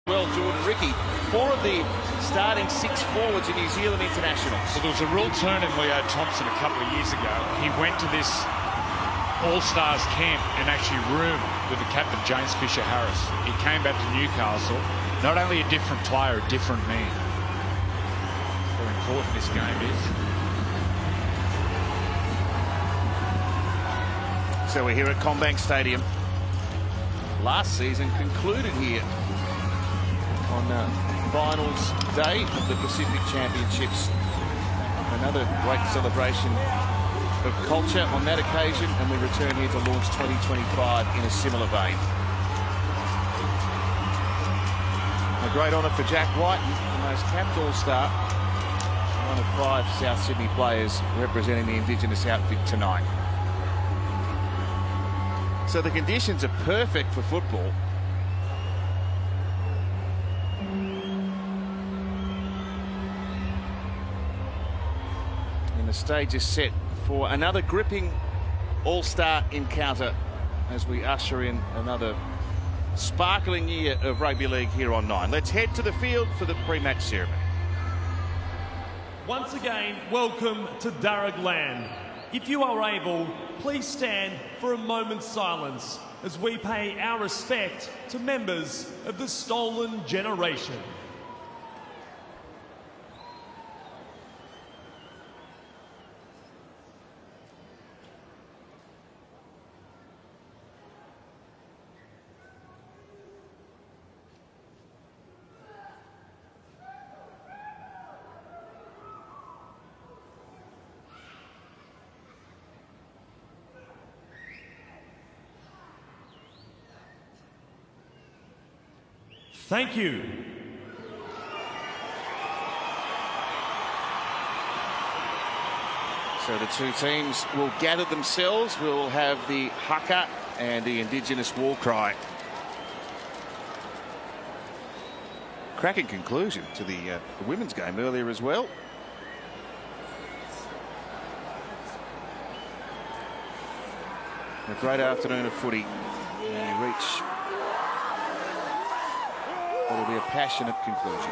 Well, Jordan Ricky, 4 of the starting 6 forwards in New Zealand internationals. Well, there was a rule turn in Leo Thompson a couple of years ago. He went to this All-Stars camp and actually roomed with the captain, James Fisher-Harris. He came back to Newcastle, not only a different player, a different man. How important this game is. So we're here at CommBank Stadium. Last season concluded here on finals day of the Pacific Championships. Another great celebration of culture on that occasion, and we return here to launch 2025 in a similar vein. A great honour for Jack White, the most capped All-Star, one of 5 South Sydney players representing the Indigenous outfit tonight. So the conditions are perfect for football. And the stage is set for another gripping All-Star encounter as we usher in another sparkling year of rugby league here on 9. Let's head to the field for the pre-match ceremony. Once again, welcome to Darug Land. If you are able, please stand for a moment's silence as we pay our respect to members of the stolen generation. Thank you. So the two teams will gather themselves. We'll have the haka and the Indigenous war cry. Cracking conclusion to the women's game earlier as well. A great afternoon of footy. And we reach what will be a passionate conclusion.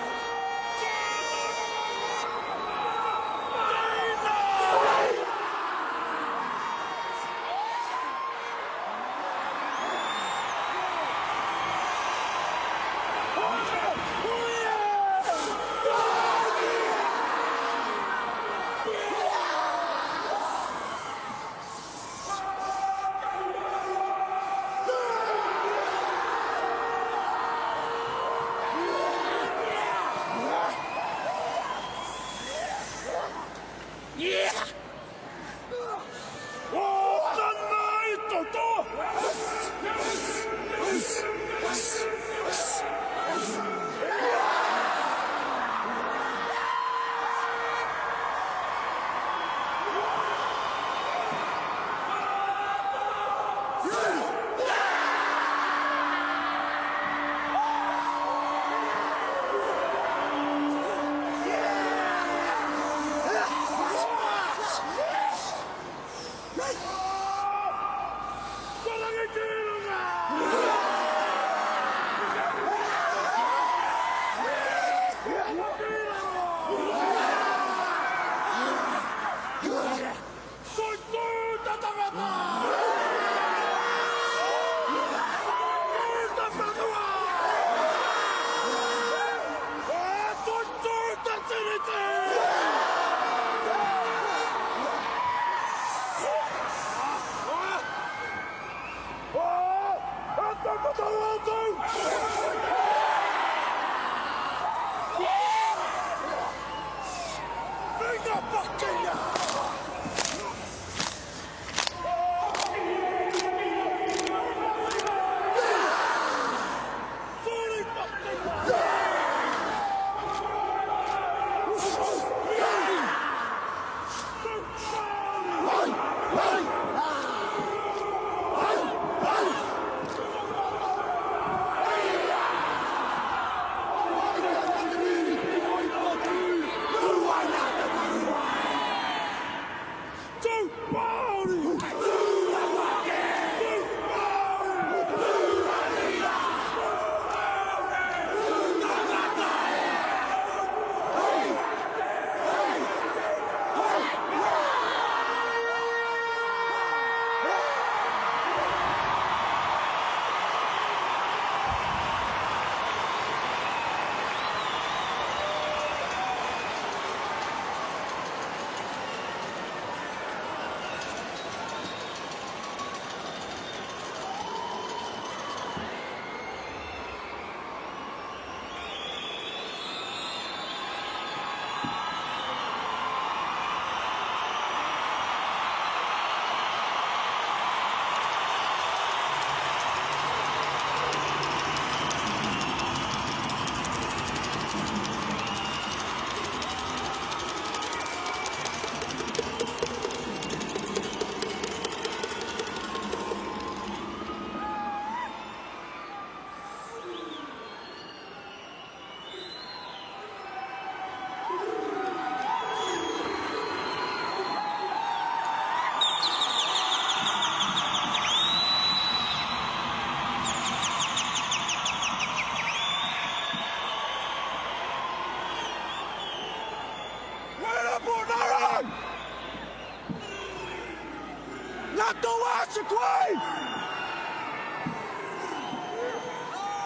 Watch it, Queen!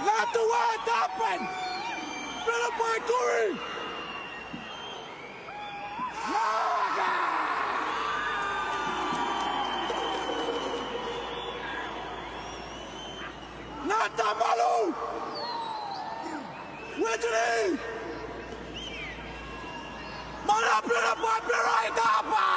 Not the way it happened! Build by Curry! Not the Malu! Where's it? Mana build by Pirai Dapa!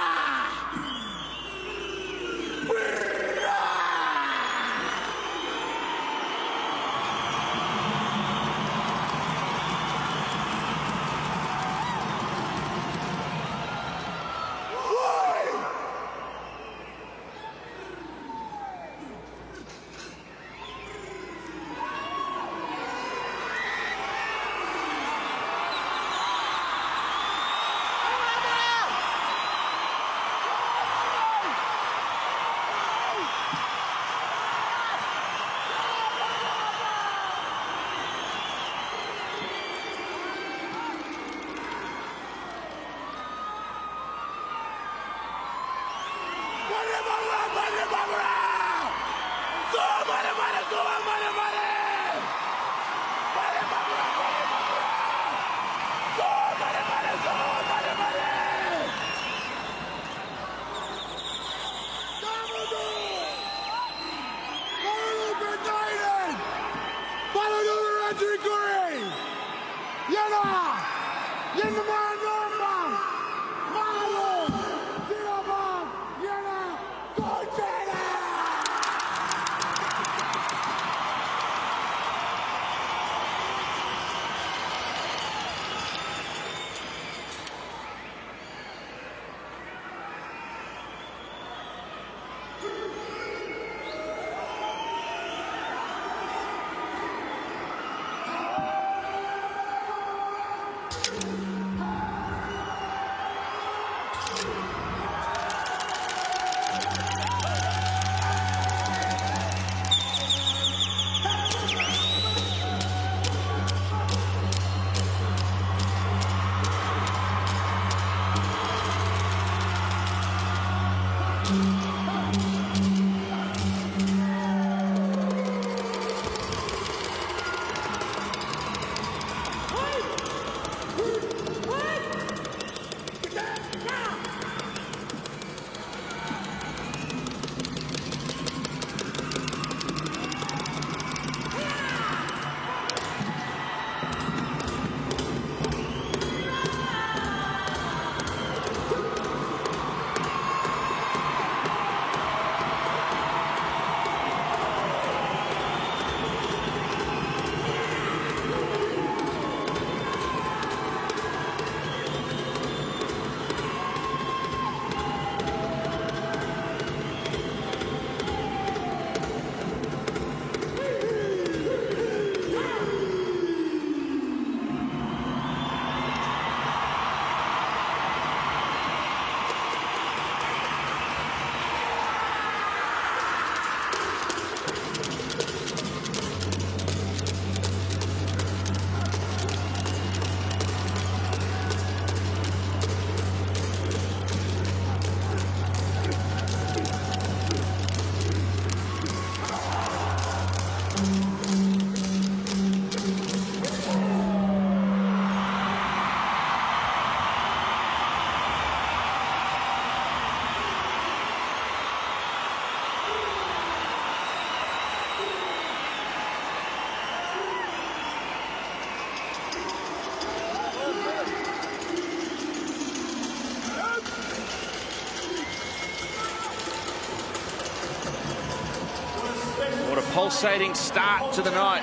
Pulsating start to the night.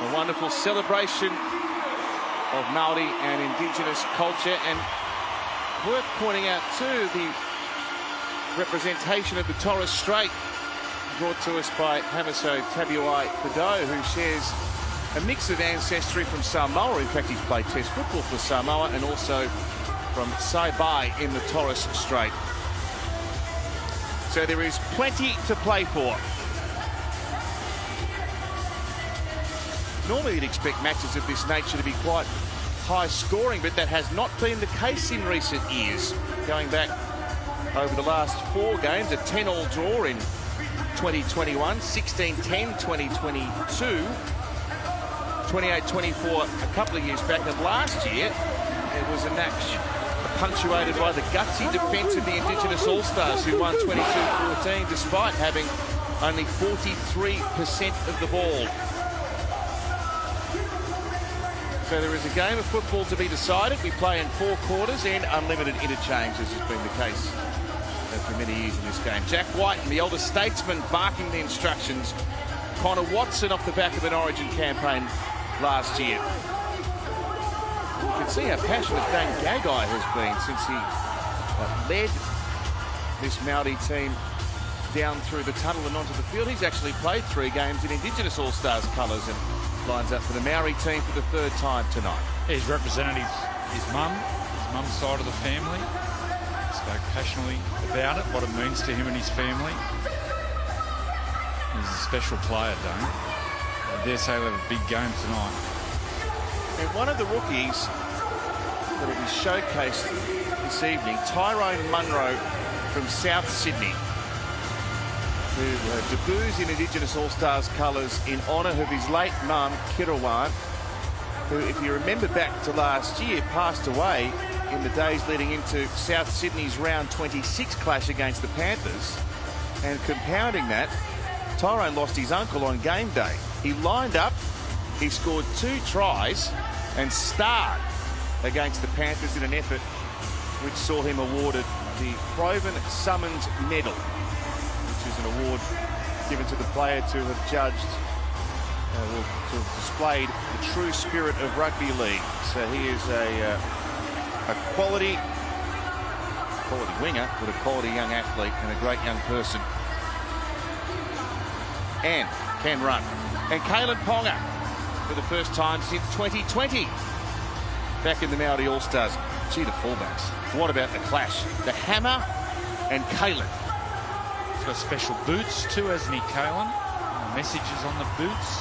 A wonderful celebration of Maori and Indigenous culture, and worth pointing out too the representation of the Torres Strait brought to us by Hamiso Tabuai Fado, who shares a mix of ancestry from Samoa. In fact, he's played Test football for Samoa, and also from Saibai in the Torres Strait. So there is plenty to play for. Normally you'd expect matches of this nature to be quite high scoring, but that has not been the case in recent years. Going back over the last 4 games, a 10-all draw in 2021, 16-10 2022, 28-24 a couple of years back, and last year it was a match punctuated by the gutsy defence of the Indigenous All-Stars, who won 22-14 despite having only 43% of the ball. So there is a game of football to be decided. We play in 4 quarters and unlimited interchange, as has been the case for many years in this game. Jack White and the elder statesman barking the instructions. Connor Watson off the back of an Origin campaign last year. You can see how passionate Dane Gagai has been since he led this Maori team down through the tunnel and onto the field. He's actually played 3 games in Indigenous All-Stars colours and lines up for the Maori team for the 3rd time tonight. He's represented his mum's side of the family. Spoke passionately about it, what it means to him and his family. He's a special player, Dane. I dare say he'll have a big game tonight. And one of the rookies that will be showcased this evening, Tyrone Munro from South Sydney, who debuts in Indigenous All-Stars colours in honour of his late mum, Kirawan, who, if you remember back to last year, passed away in the days leading into South Sydney's round 26 clash against the Panthers. And compounding that, Tyrone lost his uncle on game day. He lined up, he scored 2 tries and starred against the Panthers in an effort which saw him awarded the Proven Summons Medal, which is an award given to the player to have judged, to have displayed the true spirit of rugby league. So he is a quality winger, but a quality young athlete and a great young person. And can run. And Kalen Ponga, for the first time since 2020, back in the Maori All-Stars. Gee, the fullbacks. What about the clash? The Hammer and Kalen. He's got special boots too, hasn't he, Kalen? Messages on the boots.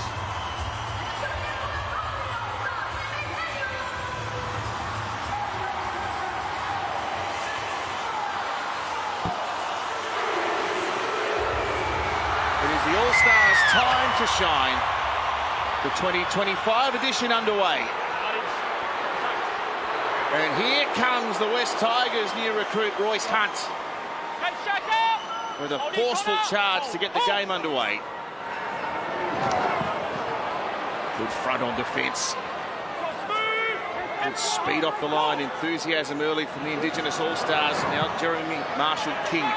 It is the All-Stars' time to shine. The 2025 edition underway. And here comes the West Tigers' new recruit, Royce Hunt, with a forceful charge to get the game underway. Good front on defence. Good speed off the line, enthusiasm early from the Indigenous All-Stars. Now Jeremy Marshall-King,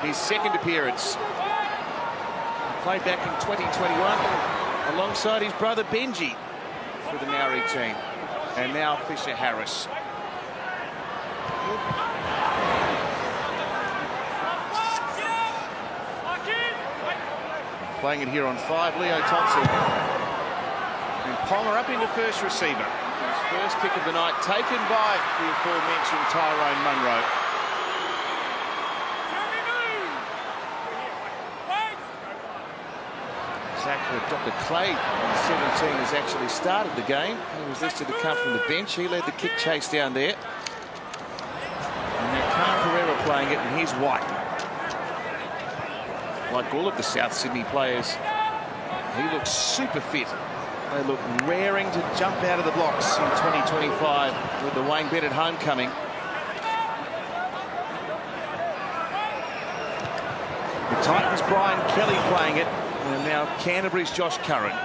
his 2nd appearance. He played back in 2021 alongside his brother Benji for the Maori team. And now Fisher Harris. Playing it here on 5, Leo Thompson. And Ponga up into first receiver. His first kick of the night taken by the aforementioned Tyrone Munro. Dr. Clay, 17, has actually started the game. He was listed to come from the bench. He led the kick chase down there. And now Khan Pereira playing it, and here's White. Like all of the South Sydney players, he looks super fit. They look raring to jump out of the blocks in 2025 with the Wayne Bennett homecoming. The Titans' Brian Kelly playing it. And now Canterbury's Josh Curran.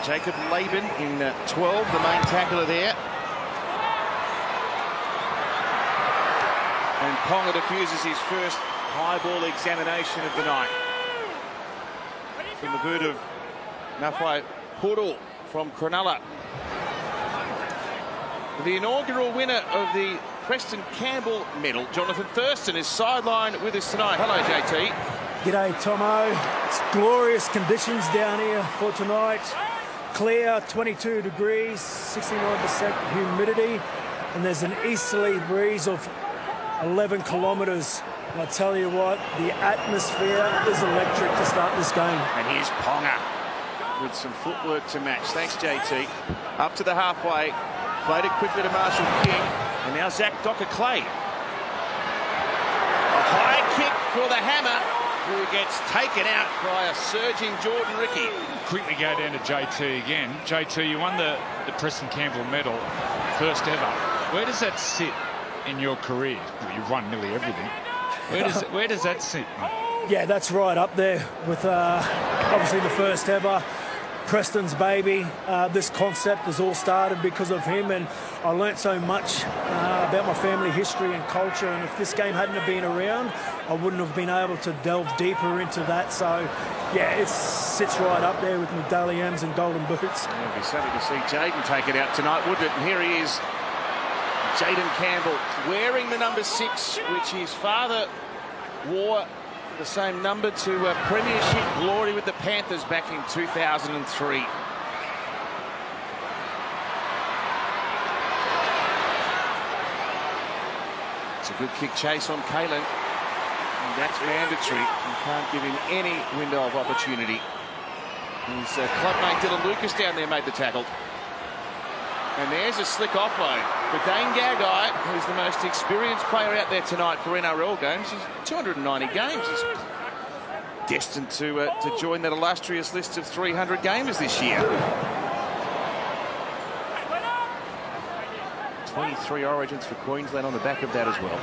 Jacob Laban in 12, the main tackler there. And Ponga diffuses his first high ball examination of the night. From the boot of Mawhai Puro from Cronulla. The inaugural winner of the Preston Campbell medal, Jonathan Thurston, is sidelined with us tonight. Hello, JT. G'day, Tomo. It's glorious conditions down here for tonight. Clear, 22 degrees, 69% humidity, and there's an easterly breeze of 11 kilometres. And I tell you what, the atmosphere is electric to start this game. And here's Ponga with some footwork to match. Thanks, JT. Up to the halfway. Played it quickly to Marshall King. And now Zach Docker-Clay. A high kick for the hammer, who gets taken out by a surging Jordan Ricky. Quickly go down to JT again. JT, you won the Preston Campbell medal, first ever. Where does that sit in your career? Well, you've won nearly everything. Where does that sit? Yeah, that's right up there with obviously the first ever. Preston's baby. This concept has all started because of him, and I learnt so much about my family history and culture, and if this game hadn't have been around, I wouldn't have been able to delve deeper into that. So yeah, it sits right up there with medallions and golden boots. Yeah, it'd be something to see Jaden take it out tonight, wouldn't it? And here he is, Jaden Campbell, wearing the number 6, which his father wore the same number to premiership glory with the Panthers back in 2003. It's a good kick chase on Kalen, and that's mandatory. You can't give him any window of opportunity. His clubmate Dylan Lucas down there made the tackle. And there's a slick offload for Dane Gagai, who's the most experienced player out there tonight for NRL games. He's 290 games. He's destined to join that illustrious list of 300 gamers this year. 23 origins for Queensland on the back of that as well.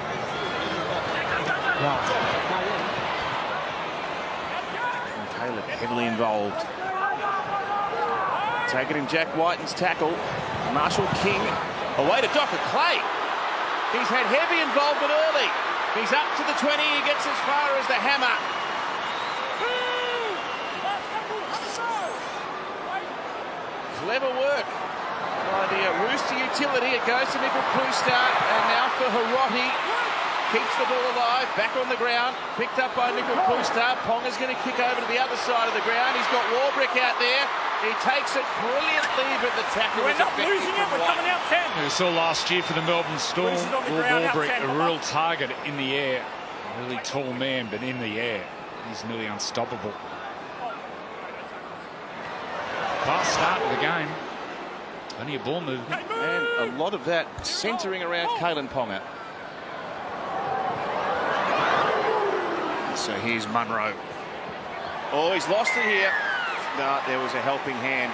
And Caleb heavily involved. Taking in Jack Whiten's tackle. Marshall King away to Docker-Clay. He's had heavy involvement early. He's up to the 20. He gets as far as the hammer. Clever work by the Rooster utility. It goes to Nickel Plustar, and now for Hiroti. Keeps the ball alive, back on the ground, picked up by Nickel Plustar. Ponga's going to kick over to the other side of the ground. He's got Warbrick out there. He takes it brilliantly, but the tackle is effective. We're not losing it, we're coming out 10. We saw last year for the Melbourne Storm, Warbrick, a real target in the air. A really tall man, but in the air, he's nearly unstoppable. Fast start to the game. Only a ball movement. And a lot of that centering around Kalen Ponga. So here's Munro. Oh, he's lost it here. No, there was a helping hand.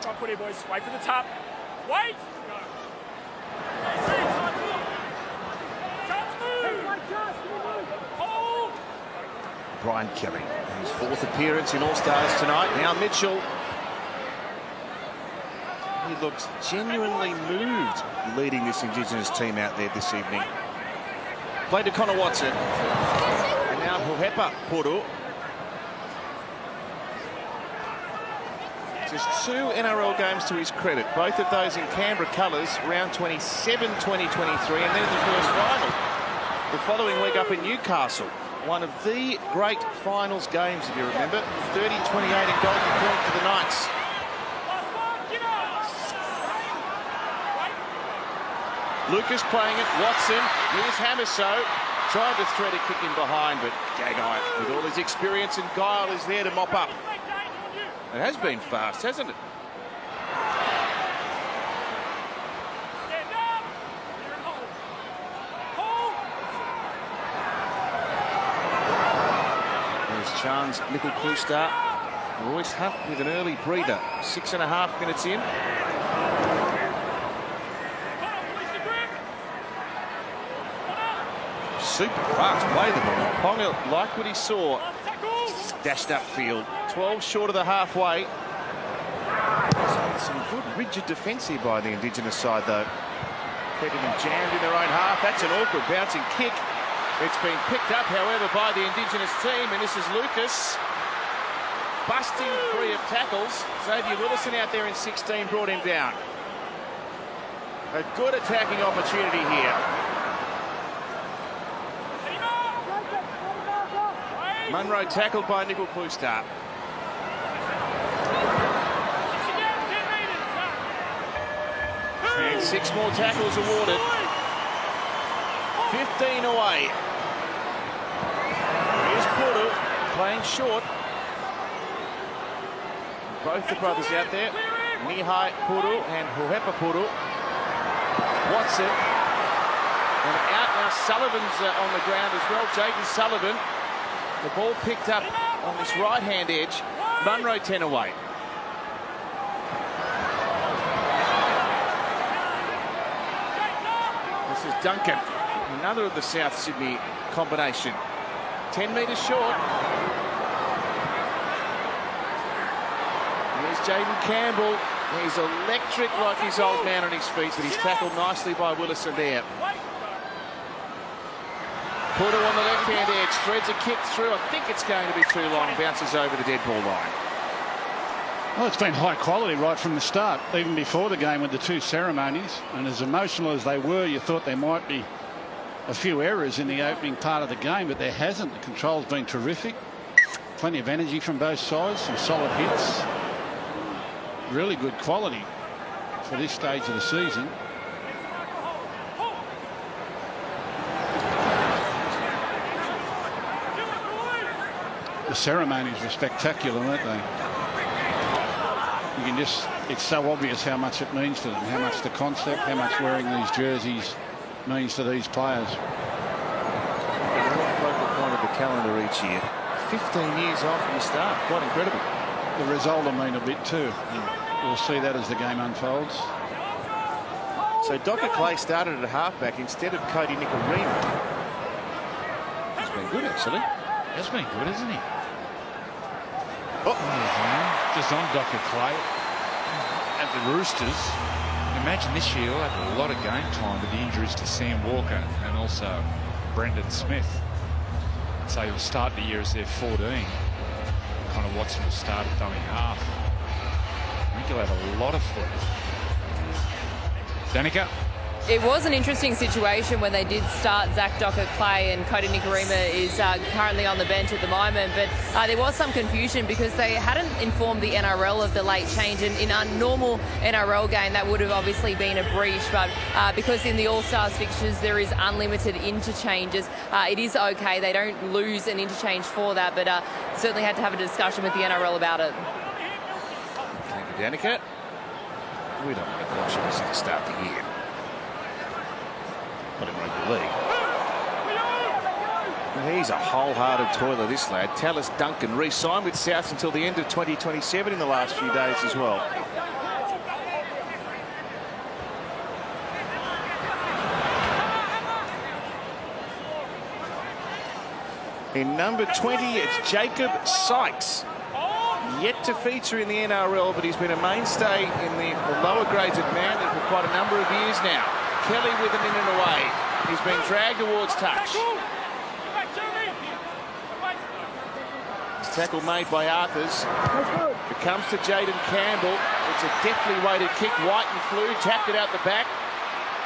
Top footy, boys. Wait for the tap. Wait! Brian Kelly, his 4th appearance in All-Stars tonight. Now Mitchell. He looks genuinely moved leading this Indigenous team out there this evening. Played to Connor Watson. And now Huhepa Puru. Just 2 NRL games to his credit. Both of those in Canberra colours, round 27, 2023, and then in the first final the following week up in Newcastle. One of the great finals games, if you remember. 30-28 in Golden Point for the Knights. Lucas playing it. Watson. Here's Hamiso. Trying to thread a kick in behind, but Gagai, with all his experience and guile, is there to mop up. It has been fast, hasn't it? Chance, Nickel Plustar, Royce Hunt with an early breather. 6.5 minutes in. Super fast play the ball. Ponga liked what he saw. Dashed upfield. 12 short of the halfway. Some good rigid defence here by the Indigenous side though. Keeping them jammed in their own half. That's an awkward bouncing kick. It's been picked up, however, by the Indigenous team, and this is Lucas busting free of tackles. Xavier Willison out there in 16 brought him down. A good attacking opportunity here. Munro tackled by Nickel Cloustar. And 6 more tackles awarded. 15 away. Here's Puru playing short. Both the brothers out there. Mihai Puru and Huepa Puru. Watson. And out now, Sullivan's on the ground as well. Jaden Sullivan. The ball picked up on this right-hand edge. Munro 10 away. This is Duncan, another of the South Sydney combination. 10 metres short. Here's Jaden Campbell. He's electric like his old man on his feet, but he's tackled nicely by Willison there. Porter on the left-hand edge, threads a kick through. I think it's going to be too long, bounces over the dead ball line. Well, it's been high quality right from the start, even before the game with the 2 ceremonies. And as emotional as they were, you thought there might be a few errors in the opening part of the game, but there hasn't. The control's been terrific. Plenty of energy from both sides, some solid hits. Really good quality for this stage of the season. The ceremonies were spectacular, weren't they? You can just, it's so obvious how much it means to them, how much the concept, how much wearing these jerseys means to these players. The focal point of the calendar each year. 15 years on from the start, quite incredible. The result will mean a bit too. We'll see that as the game unfolds. So Dr. Clay started at halfback instead of Cody Nikorima. He's been good, actually. He's been good, hasn't he? Oh. Just on Dr. Clay at the Roosters. Imagine this year he'll have a lot of game time with the injuries to Sam Walker and also Brendan Smith. So he'll start the year as their 14. Kind of Watson will start at dummy half. I think he'll have a lot of footage. Danica? It was an interesting situation when they did start Zach Docker-Clay, and Cody Nikorima is currently on the bench at the moment, but there was some confusion because they hadn't informed the NRL of the late change, and in a normal NRL game that would have obviously been a breach, but because in the All-Stars fixtures there is unlimited interchanges, it is okay. They don't lose an interchange for that, but certainly had to have a discussion with the NRL about it. Thank you, Danica. We don't want to caution this at the start of the year. Not in rugby league. Well, he's a wholehearted toiler, this lad. Tallis Duncan re-signed with South until the end of 2027 in the last few days as well. In number 20, it's Jacob Sykes. Yet to feature in the NRL, but he's been a mainstay in the lower grades at Manly for quite a number of years now. Kelly with him in and away. He's been dragged towards touch. This tackle made by Arthurs. It comes to Jaden Campbell. It's a deftly weighted kick. White and Flew tapped it out the back.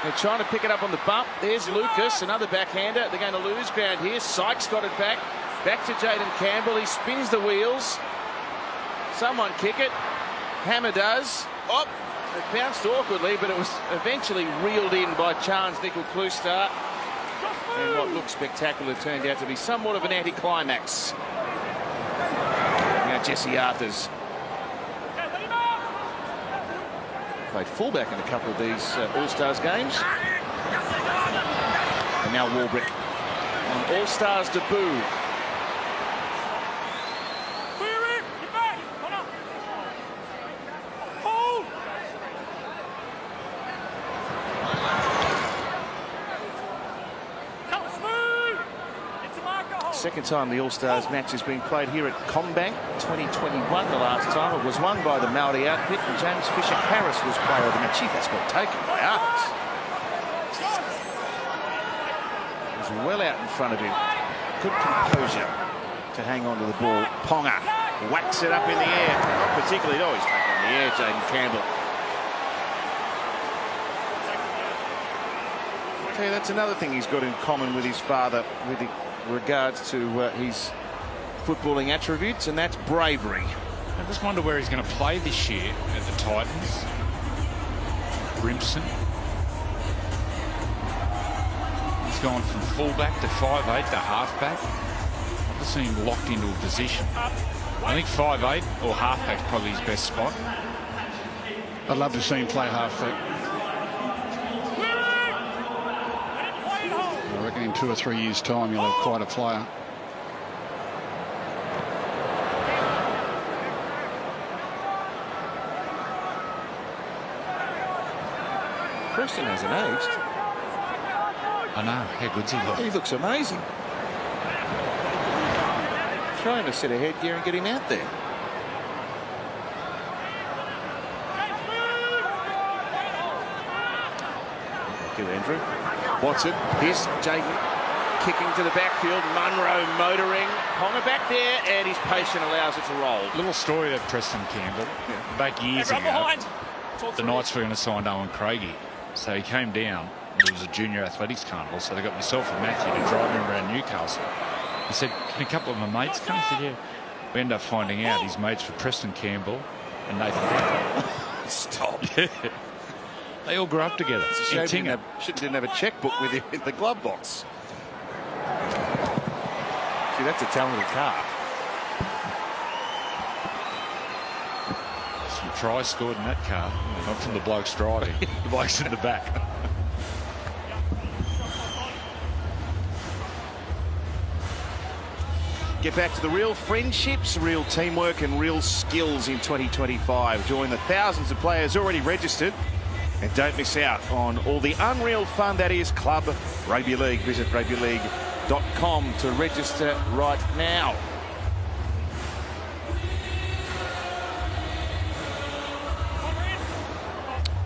They're trying to pick it up on the bump. There's Lucas, another backhander. They're going to lose ground here. Sykes got it back. Back to Jaden Campbell. He spins the wheels. Someone kick it. Hammer does. Oh, it bounced awkwardly, but it was eventually reeled in by Chance Nickel Cloustar. And what looked spectacular turned out to be somewhat of an anticlimax. Now Jesse Arthurs played fullback in a couple of these All-Stars games. And now Warbrick on All-Stars debut. Second time the All-Stars match has been played here at Combank, 2021 the last time. It was won by the Maori outfit, and James Fisher Harris was player of the match. That's well taken by Arthurs. He was well out in front of him. Good composure to hang on to the ball. Ponga whacks it up in the air. Not particularly, he's taken in the air, Jaden Campbell. That's another thing he's got in common with his father with regards to his footballing attributes, and that's bravery. I just wonder where he's going to play this year at the Titans. Brimson. He's gone from fullback to 5'8" to halfback. I've just seen him locked into a position. I think 5'8" or halfback's probably his best spot. I'd love to see him play halfback. I reckon in 2 or 3 years' time you'll have quite a player. Preston hasn't aged. I know. How good's he look? He looks amazing. Trying to set a headgear and get him out there. Thank you, Andrew. Watson, here's Jaden kicking to the backfield. Munro motoring. Ponga back there, and his patient allows it to roll. Little story of Preston Campbell. Back years ago, the Knights were going to sign Owen Craigie. So he came down. It was a junior athletics carnival, so they got myself and Matthew to drive him around Newcastle. He said, can a couple of my mates come? I said, yeah. We ended up finding out his mates were Preston Campbell and Nathan. Stop. They all grew up together. Didn't have a checkbook with him in the glove box. See, that's a talented car. Some tries scored in that car. Not from the blokes driving. The blokes in the back. Get back to the real friendships, real teamwork and real skills in 2025. Join the thousands of players already registered. And don't miss out on all the unreal fun that is Club Rugby League. Visit rugbyleague.com to register right now.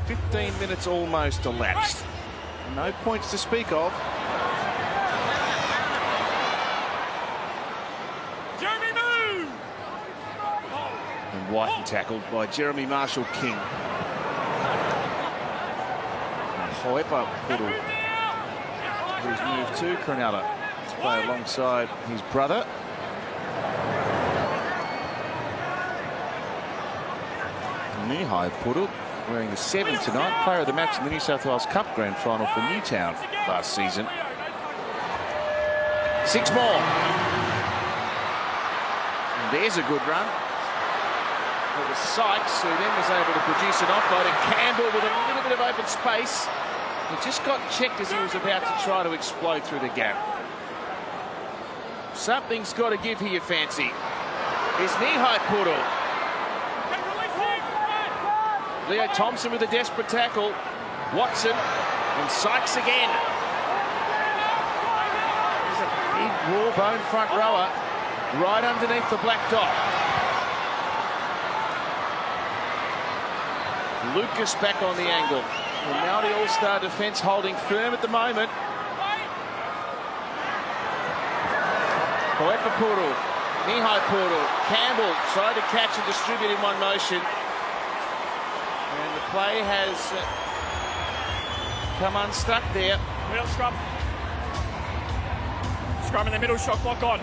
"15 minutes almost elapsed. No points to speak of. Jeremy, move! And Whiten tackled by Jeremy Marshall-King. However, Poodle, who's moved to Cronulla to play alongside his brother. Knee-high Poodle, wearing the 7 tonight, player of the match in the New South Wales Cup Grand Final for Newtown last season. 6 more. And there's a good run. It was Sykes who then was able to produce an offload, and Campbell with a little bit of open space. He just got checked as he was about to try to explode through the gap. Something's got to give here, you fancy. Is knee-high Poodle. Leo Thompson with a desperate tackle. Watson and Sykes again. There's a big raw bone front rower right underneath the black dot. Lucas back on the angle. The Maori All-Star defence holding firm at the moment. Poepa Poodle, knee-high Poodle. Campbell tried to catch and distribute in one motion. And the play has come unstuck there. Middle scrum. Scrum in the middle, shot clock on.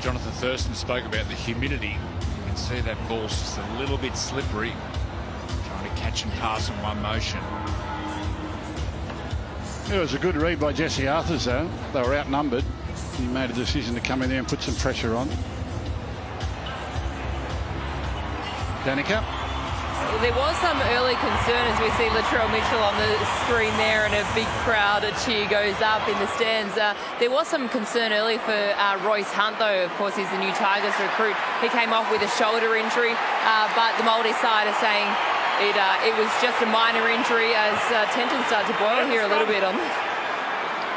Jonathan Thurston spoke about the humidity. You can see that ball's just a little bit slippery. Trying to catch and pass in one motion. It was a good read by Jesse Arthurs, though. They were outnumbered. He made a decision to come in there and put some pressure on. Danica. There was some early concern as we see Latrell Mitchell on the screen there, and a big crowd, a cheer goes up in the stands. There was some concern early for Royce Hunt, though. Of course, he's the new Tigers recruit. He came off with a shoulder injury, but the Māori side are saying it was just a minor injury as tensions start to boil here a little bit on.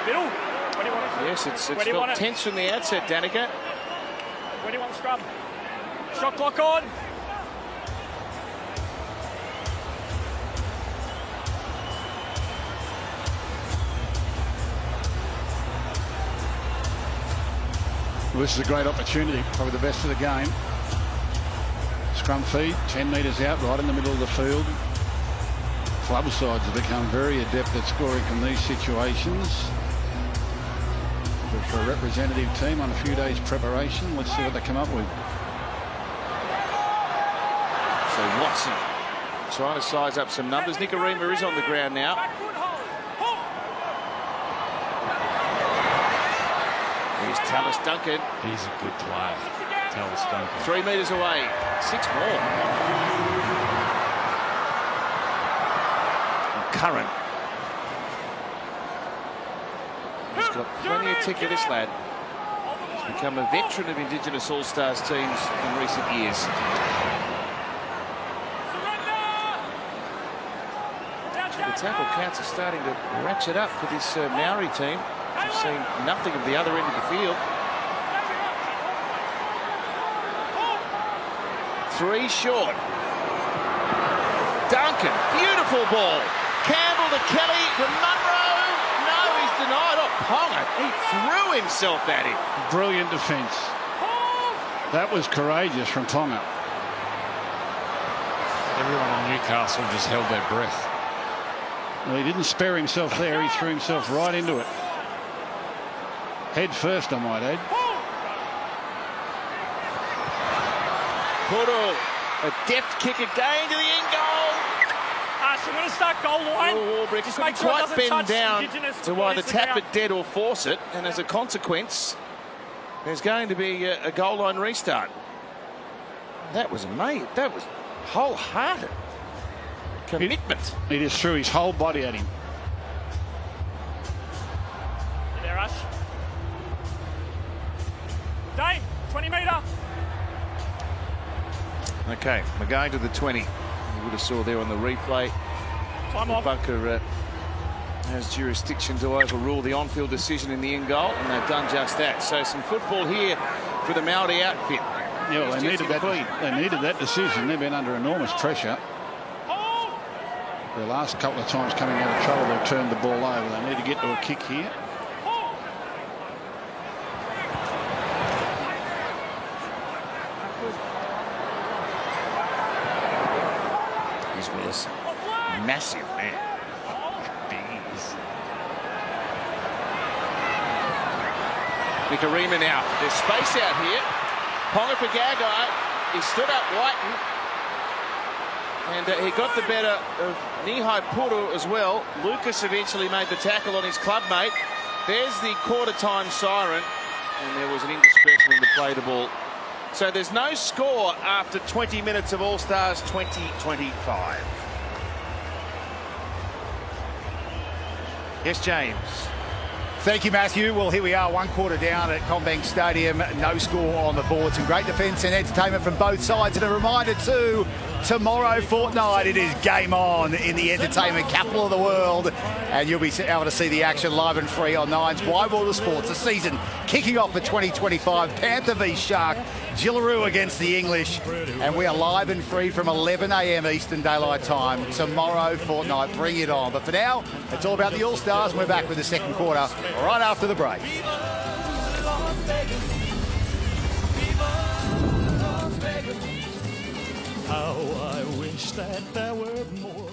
Middle. Where do you want it? Yes, it's felt tense from the outset, Danica. Where do you want the scrum? Shot clock on. Well, this is a great opportunity, probably the best of the game. Scrum feed, 10 metres out, right in the middle of the field. Club sides have become very adept at scoring from these situations. But for a representative team on a few days preparation, let's see what they come up with. So Watson trying to size up some numbers. Nicarima is on the ground now. Here's Tallis Duncan. He's a good player, Tallis Duncan. 3 metres away. 6 more. And Curran. He's got plenty of tick of this lad. He's become a veteran of Indigenous All-Stars teams in recent years. The tackle counts are starting to ratchet up for this Maori team. We've seen nothing of the other end of the field. 3 short. Duncan, beautiful ball. Campbell to Kelly from Munro. No, he's denied. Oh, Ponga, he threw himself at him. Brilliant defence. That was courageous from Ponga. Everyone in Newcastle just held their breath. Well, he didn't spare himself there. He threw himself right into it. Head first, I might add. Puru, a deft kick again to the end goal. So we're going to start goal line. Warbrick Just couldn't make sure it quite doesn't bend touch down Indigenous to before it either hits the tap ground. it dead or force it, and as a consequence, there's going to be a goal line restart. That was amazing. That was wholehearted commitment. He just threw his whole body at him. You there, Ash? Dane, 20 metre. Okay, we're going to the 20. You would have saw there on the replay. Time off. Bunker has jurisdiction to overrule the on-field decision in the end goal, and they've done just that. So some football here for the Maori outfit. Yeah, well, they needed that decision. They've been under enormous pressure. The last couple of times coming out of trouble, they've turned the ball over. They need to get to a kick here. He's Willis. Massive man. Big he is. Nicarima now. There's space out here. Ponga for Gagai. He stood up Whiten. And he got the better of Nihai Puru as well. Lucas eventually made the tackle on his clubmate. There's the quarter-time siren. And there was an indiscretion in the play the ball. So there's no score after 20 minutes of All-Stars 2025. Yes, James. Thank you, Matthew. Well, here we are, 1 quarter down at Combank Stadium. No score on the board. Some great defence and entertainment from both sides. And a reminder too, tomorrow fortnight, it is game on in the entertainment capital of the world. And you'll be able to see the action live and free on Nine's Wide World of Sports. The season kicking off for 2025. Panther v Shark. Jillaroo against the English. And we are live and free from 11 a.m. Eastern Daylight Time. Tomorrow fortnight, bring it on. But for now, it's all about the All-Stars. And we're back with the second quarter right after the break. How I wish that there were more.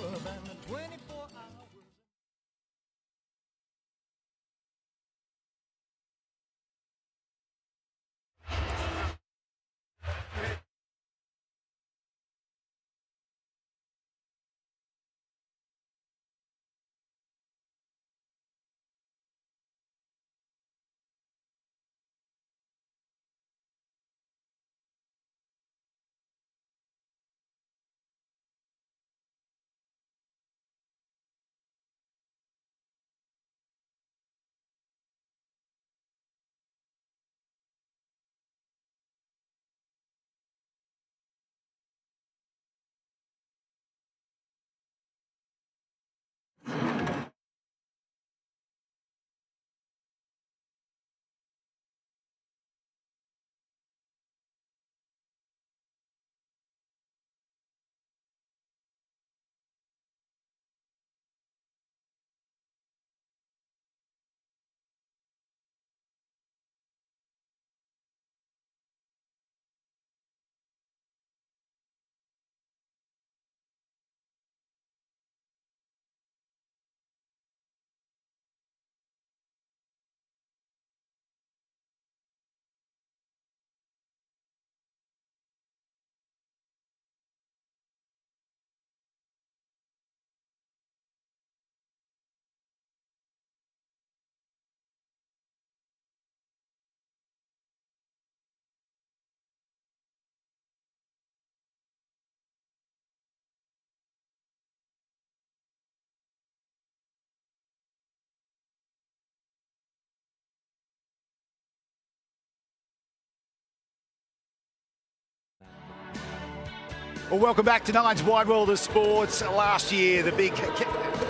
Well, welcome back to Nine's Wide World of Sports. Last year, the big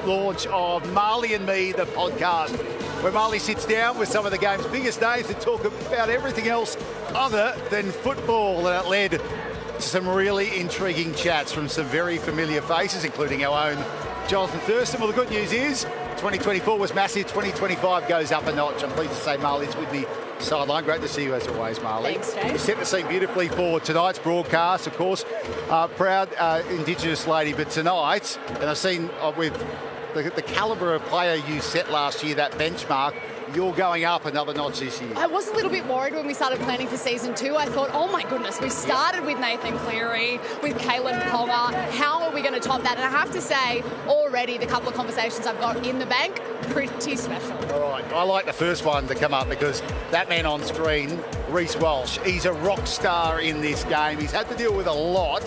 launch of Marley and Me, the podcast, where Marley sits down with some of the game's biggest names to talk about everything else other than football. And it led to some really intriguing chats from some very familiar faces, including our own Jonathan Thurston. Well, the good news is 2024 was massive. 2025 goes up a notch. I'm pleased to say Marley's with me sideline. Great to see you as always, Marley. Thanks, Dave. You set the scene beautifully for tonight's broadcast. Of course, proud Indigenous lady, but tonight, and I've seen with the calibre of player you set last year, that benchmark, you're going up another notch this year. I was a little bit worried when we started planning for season 2. I thought, oh my goodness, we started with Nathan Cleary, with Kalen Ponga. How are we going to top that? And I have to say, already the couple of conversations I've got in the bank, pretty special. All right, I like the first one to come up because that man on screen, Reece Walsh, he's a rock star in this game. He's had to deal with a lot.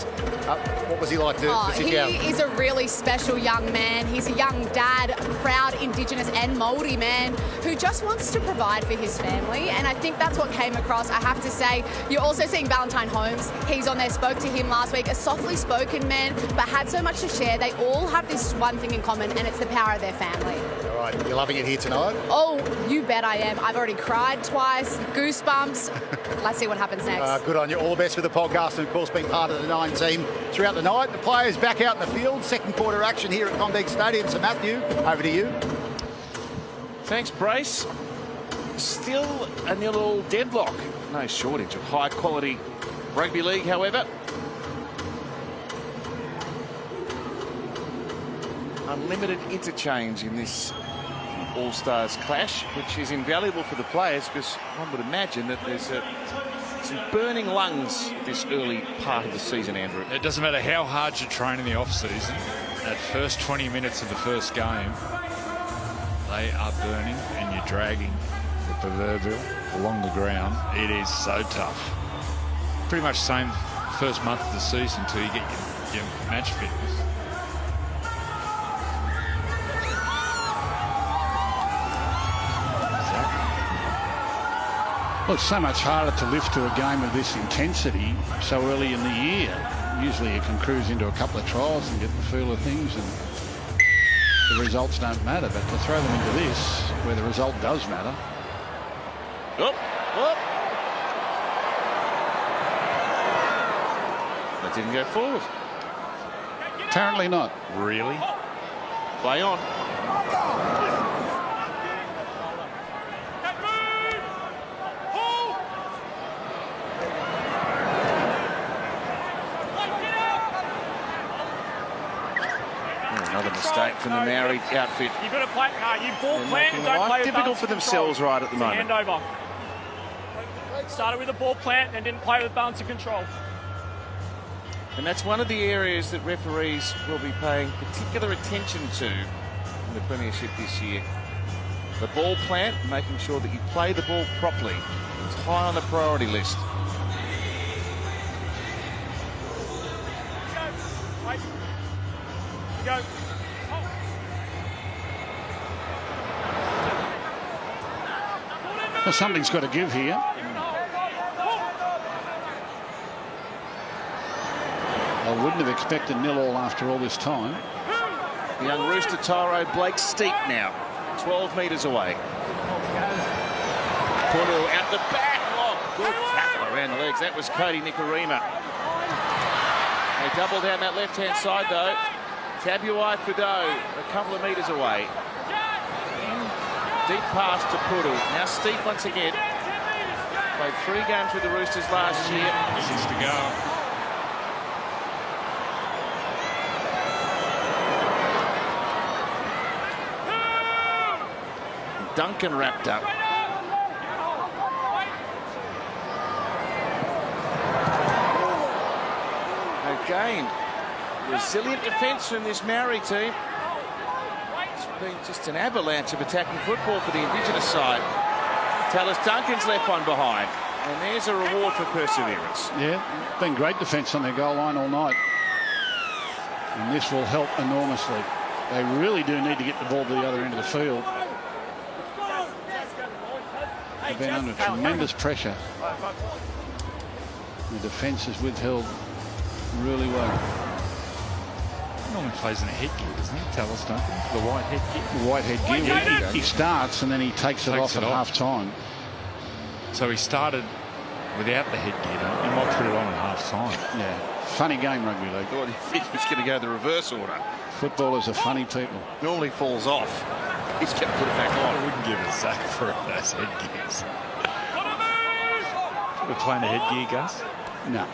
What was he like to sit down? He is a really special young man. He's a young dad, a proud Indigenous and Maori man who just wants to provide for his family, and I think that's what came across. I have to say, you're also seeing Valentine Holmes. He's on there, spoke to him last week, a softly spoken man, but had so much to share. They all have this one thing in common, and it's the power of their family. All right, you're loving it here tonight? Oh, you bet I am. I've already cried twice, goosebumps. Let's see what happens next. Good on you. All the best for the podcast and, of course, being part of the Nine team throughout the night. The players back out in the field. Second quarter action here at CommBank Stadium. So, Matthew, over to you. Thanks, Brace. Still a 0-0 deadlock. No shortage of high-quality rugby league, however. Unlimited interchange in this All-Stars clash, which is invaluable for the players because one would imagine that there's some burning lungs this early part of the season, Andrew. It doesn't matter how hard you train in the off-season, that first 20 minutes of the first game, they are burning and you're dragging the proverbial along the ground. It is so tough. Pretty much same first month of the season until you get your match fitness. Well, it's so much harder to lift to a game of this intensity so early in the year. Usually you can cruise into a couple of trials and get the feel of things and the results don't matter, but to throw them into this, where the result does matter. Up. That didn't go forward. Apparently not. Really? Play on. Another mistake from the Maori outfit. You've got to play. You ball They're plant making and don't play life with difficult balance for and themselves control. right at the moment. Hand over. Started with a ball plant and didn't play with balance and control. And that's one of the areas that referees will be paying particular attention to in the Premiership this year. The ball plant, making sure that you play the ball properly. It's high on the priority list. Wait. Go. Well, something's got to give here. I wouldn't have expected 0-0 after all this time. The young Rooster Tyro, Blake Steep now, 12 metres away. Puru out the back. Oh, good tackle around the legs. That was Cody Nikorima. They double down that left-hand side, though. Tabuai Fido, a couple of metres away. Deep pass to Puru. Now Steep once again. Played 3 games with the Roosters last year. 6 to go. Duncan wrapped up. Again, resilient defence from this Maori team. It's been just an avalanche of attacking football for the Indigenous side. Tallis Duncan's left one behind. And there's a reward for perseverance. Yeah, been great defence on their goal line all night. And this will help enormously. They really do need to get the ball to the other end of the field. They've been under tremendous pressure. The defence has withheld really well. He normally plays in a headgear, doesn't he? Tell us, don't he? The white headgear. The white headgear. He starts and then he takes it off at half time. So he started without the headgear. He might put it on at half time. Yeah. Funny game, rugby league. Well, you think he's going to go the reverse order? Footballers are funny people. Normally falls off. He's going to put it back on. I wouldn't give it a sack for those headgears. We're playing a headgear, Gus? No.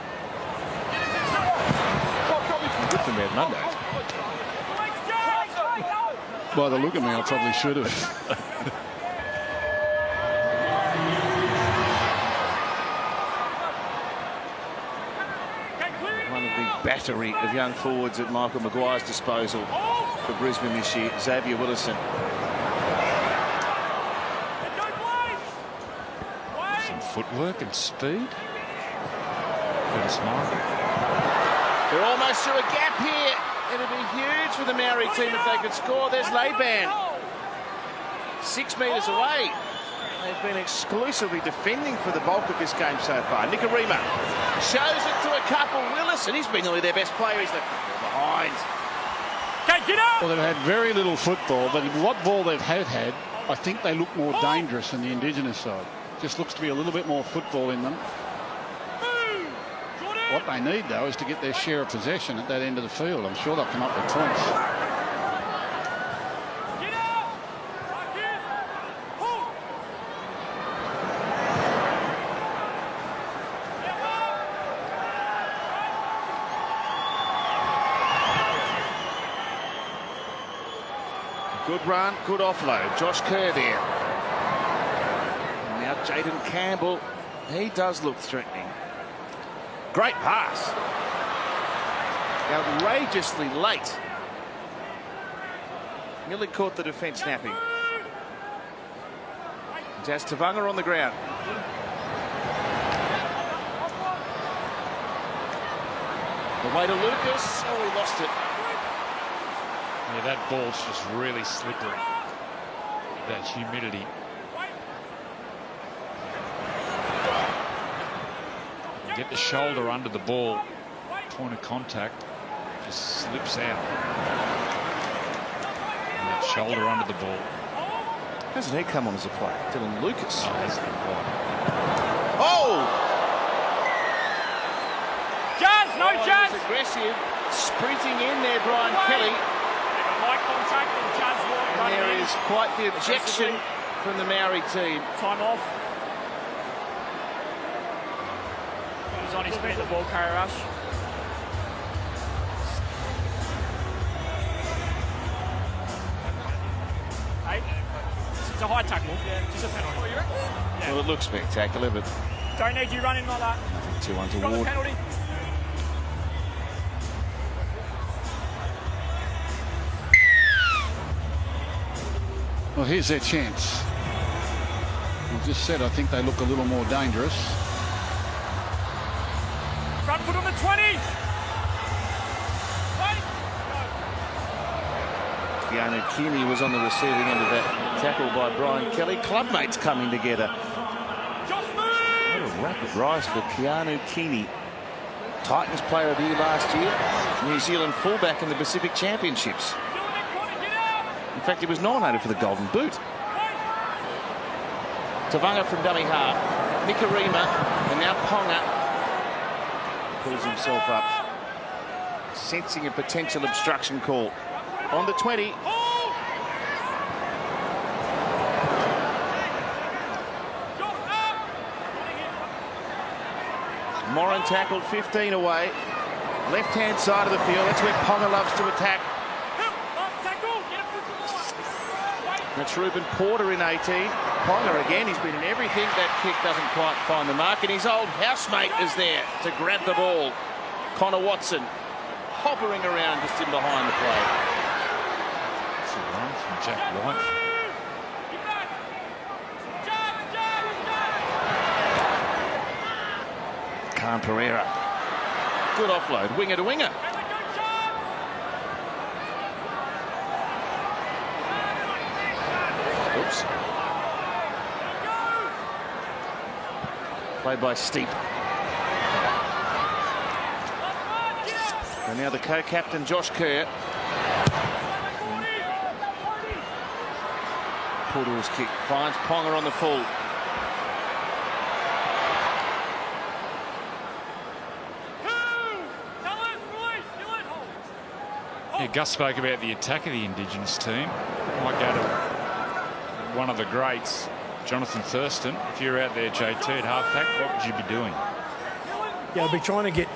Good for me on Monday. By the look of me, I probably should have. One of the battery of young forwards at Michael Maguire's disposal for Brisbane this year, Xavier Willison. Some footwork and speed. Bit of smile. They're almost through a gap here. It'll be huge for the Maori team if they could score. There's Laban. 6 metres away. They've been exclusively defending for the bulk of this game so far. Nikarima shows it to a couple. Willison, he's been nearly their best player. He's left behind. Okay, get up! Well, they've had very little football, but what ball they've had, I think they look more dangerous than the Indigenous side. Just looks to be a little bit more football in them. What they need, though, is to get their share of possession at that end of the field. I'm sure they'll come up with points. Good run, good offload. Josh Kerr there. And now Jaden Campbell. He does look threatening. Great pass. Outrageously late. Nearly caught the defence napping. Jazz Tavanga on the ground. The way to Lucas. Oh, he lost it. Yeah, that ball's just really slippery. That humidity. Get the shoulder under the ball, point of contact, just slips out. And that shoulder under the ball. Hasn't he come on as a player? Dylan Lucas. Oh, hasn't he? Oh! Jazz, no Jazz! Aggressive, sprinting in there, Brian Kelly. Eye contact and Jazz And running there in. is quite the objection from the Maori team. Time off. He's on his feet, the ball carrier rush. Hey, it's a high tackle. Just a penalty. Yeah. Well, it looks spectacular, but Don't need you running like that. 2 Got the untoward. penalty. Well, here's their chance. I just said I think they look a little more dangerous. Front foot on the 20. Keanu Kini was on the receiving end of that tackle by Brian Kelly. Clubmates coming together. What a rapid rise for Keanu Kini. Titans Player of the Year last year. New Zealand fullback in the Pacific Championships. In fact, he was nominated for the Golden Boot. Tavanga from dummy half. Nikarima and now Ponga pulls himself up, sensing a potential obstruction call. On the 20. Moran tackled 15 away. Left-hand side of the field. That's where Ponga loves to attack. That's Ruben Porter in 18. Ponga again, he's been in everything. That kick doesn't quite find the mark. And his old housemate is there to grab the ball. Connor Watson hovering around just in behind the play. It's a run from Jack White. Khan Pereira. Good offload, winger to winger. Oops. Played by Steep. And now the co-captain, Josh Kerr. Pudal's kick finds Ponga on the full. Yeah, Gus spoke about the attack of the Indigenous team. Might go to one of the greats, Jonathan Thurston. If you're out there, JT, at halfback, what would you be doing? Yeah, I'd be trying to get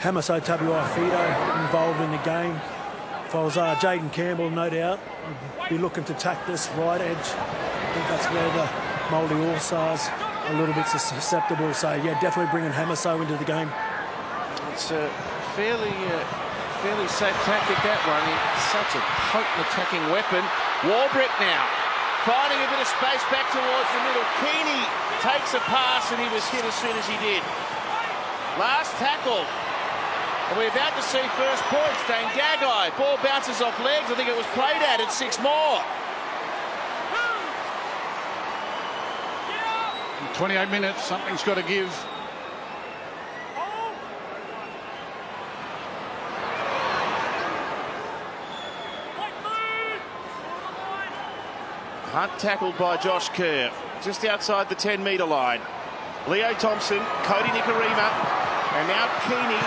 Hamaso Tabuai-Fidow involved in the game. If I was Jaden Campbell, no doubt, I'd be looking to tack this right edge. I think that's where the Māori All-Stars are a little bit susceptible. So, yeah, definitely bringing Hamaso into the game. It's a fairly safe tactic, that one. It's such a potent attacking weapon. Warbrick now finding a bit of space back towards the middle. Keeney takes a pass and he was hit as soon as he did. Last tackle. And we're about to see first points. Dane Gagai. Ball bounces off legs. I think it was played at 6 more. 28 minutes, something's got to give. Hunt tackled by Josh Kerr, just outside the 10-metre line. Leo Thompson, Cody Nikarima, and now Keeney.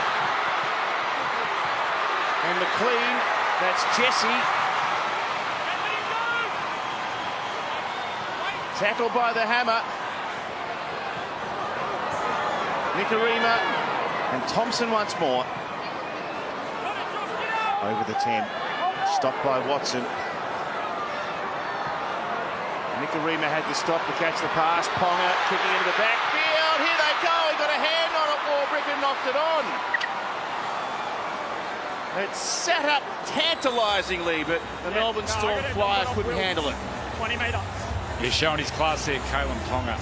And McLean, that's Jesse. Tackled by the hammer. Nikarima and Thompson once more. Over the 10, stopped by Watson. Nikarima had to stop to catch the pass. Ponga kicking into the backfield. Here they go. He got a hand on it. Warbrick and knocked it on. It sat up tantalisingly, but the Melbourne Storm Flyer couldn't handle it. 20 metre. He's showing his class there, Kalen Ponga.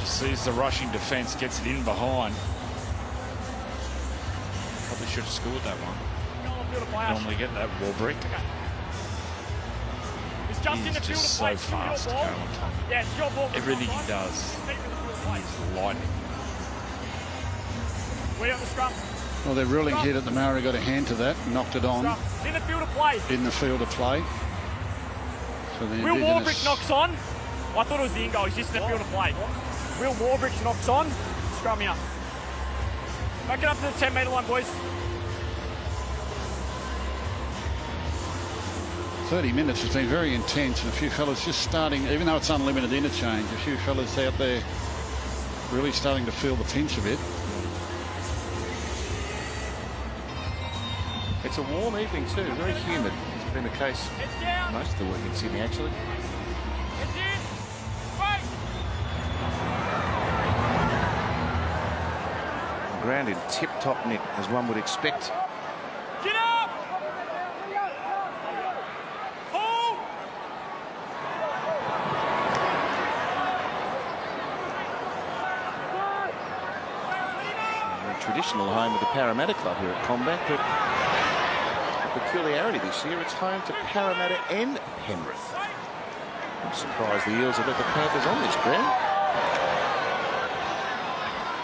Just sees the rushing defence, gets it in behind. Probably should have scored that one. Normally get that, Warbrick. He's just so fast, Kalen Ponga. Yeah, it's your ball. Everything he does, he's lightning. We're on the scrum. Well, they're ruling here that the Maori got a hand to that, knocked it on. In the field of play. In the field of play. So the Will Indigenous... Warbrick knocks on. I thought it was the in goal. He's just in the field of play. Will Warbrick knocks on. Scrum here. Back it up to the 10-metre line, boys. 30 minutes has been very intense, and a few fellas just starting, even though it's unlimited interchange, a few fellas out there really starting to feel the pinch a bit. It's a warm evening too, very humid. It's been the case most of the week in Sydney, actually. The ground in tip-top nick, as one would expect. Get up! Hold! The traditional home of the Parramatta Club here at Combat, but a peculiarity this year, it's home to Parramatta and Penrith. I'm surprised the Eels have got the Panthers on this ground.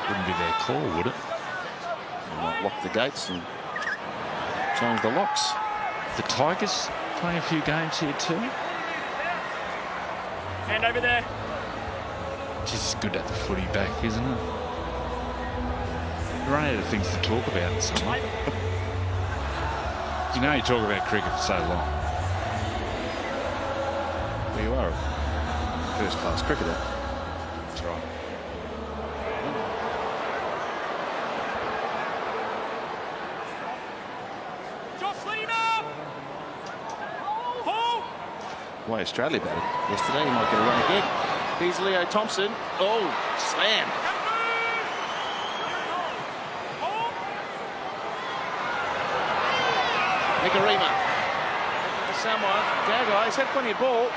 Wouldn't be their call, would it? They might lock the gates and change the locks. The Tigers playing a few games here too. Hand over there. Just good at the footy back, isn't it? You run out of things to talk about in summer. You know, you talk about cricket for so long. Well, you are a first-class cricketer. That's right. The way Australia batted yesterday, he might get a run again. Here's Leo Thompson. Oh, slam. Nikarima. To someone. Gagai, he's had plenty of ball.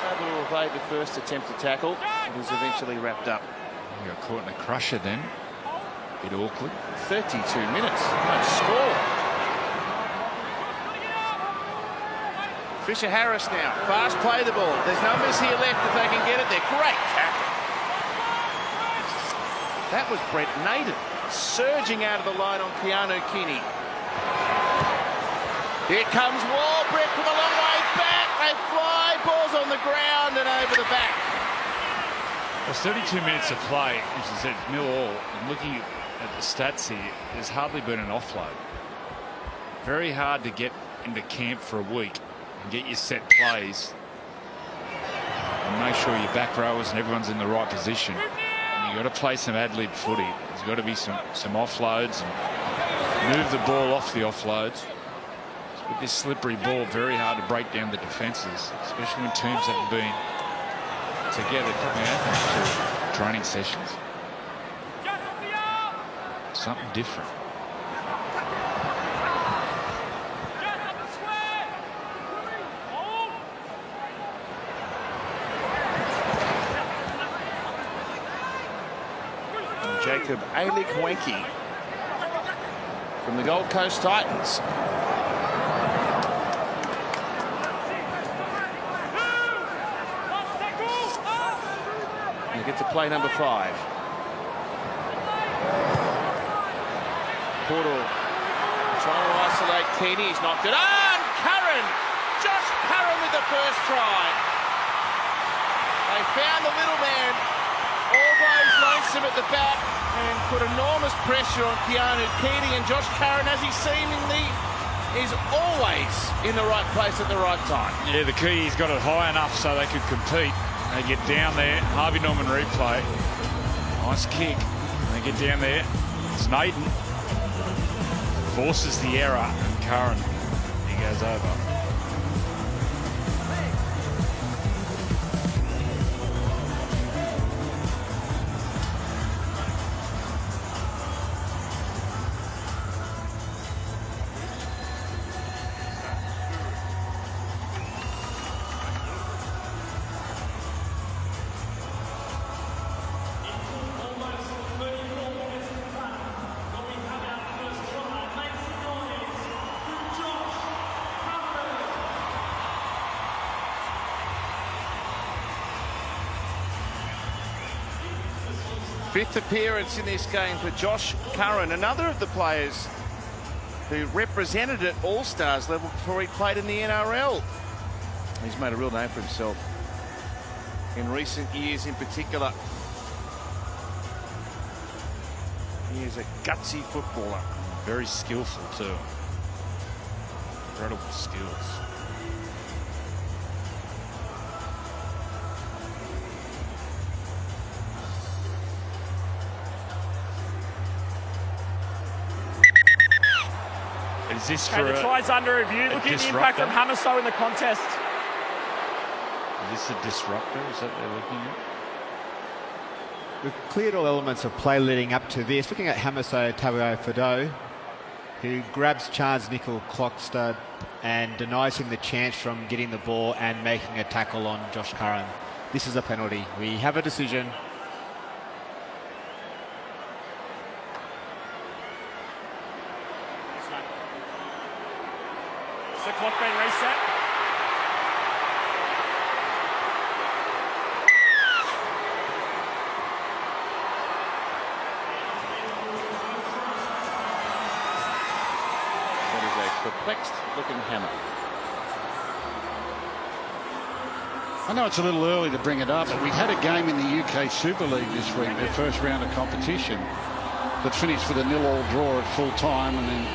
Able to evade the first attempt to tackle. It was eventually wrapped up. You got caught in a crusher then. Bit awkward. 32 minutes. No score. Fisher Harris now. Fast play the ball. There's numbers here left if they can get it there. Great tackle. That was Brent Naden surging out of the line on Keanu Kinney. Here comes Walbrecht from a long way back. They fly, balls on the ground and over the back. Well, 32 minutes of play, as you said, 0-all. And looking at the stats here, there's hardly been an offload. Very hard to get into camp for a week and get your set plays and make sure your back rowers and everyone's in the right position. And you've got to play some ad-lib footy. There's got to be some offloads and move the ball off the offloads. With this slippery ball, very hard to break down the defences, especially when teams haven't been together coming out to training sessions. Something different. Jacob Ailik-Wenke from the Gold Coast Titans. Get to play number 5. Portal trying to isolate Keeney. He's knocked it on. And Curran, Josh Curran with the first try. They found the little man, always lonesome at the back, and put enormous pressure on Keanu Keeney. And Josh Curran, as he seemingly is always in the right place at the right time. Yeah, the key, he's got it high enough so they could compete. They get down there, Harvey Norman replay. Nice kick. They get down there. It's Naden. Forces the error. And Curran, he goes over. Fifth appearance in this game for Josh Curran, another of the players who represented at All-Stars level before he played in the NRL. He's made a real name for himself in recent years in particular. He is a gutsy footballer. Very skillful too. Incredible skills. Is this for the try's under review. Look at the impact from Hamiso in the contest. Is this a disruptor? Is that what they're looking at? We've cleared all elements of play leading up to this. Looking at Hamiso Tabuai-Fidow, who grabs Charles Nickel Clockstud and denies him the chance from getting the ball and making a tackle on Josh Curran. This is a penalty. We have a decision. The clock being reset. That is a perplexed looking hammer. I know it's a little early to bring it up, but we had a game in the UK Super League this week, their first round of competition, that finished with a 0-all draw at full time, and then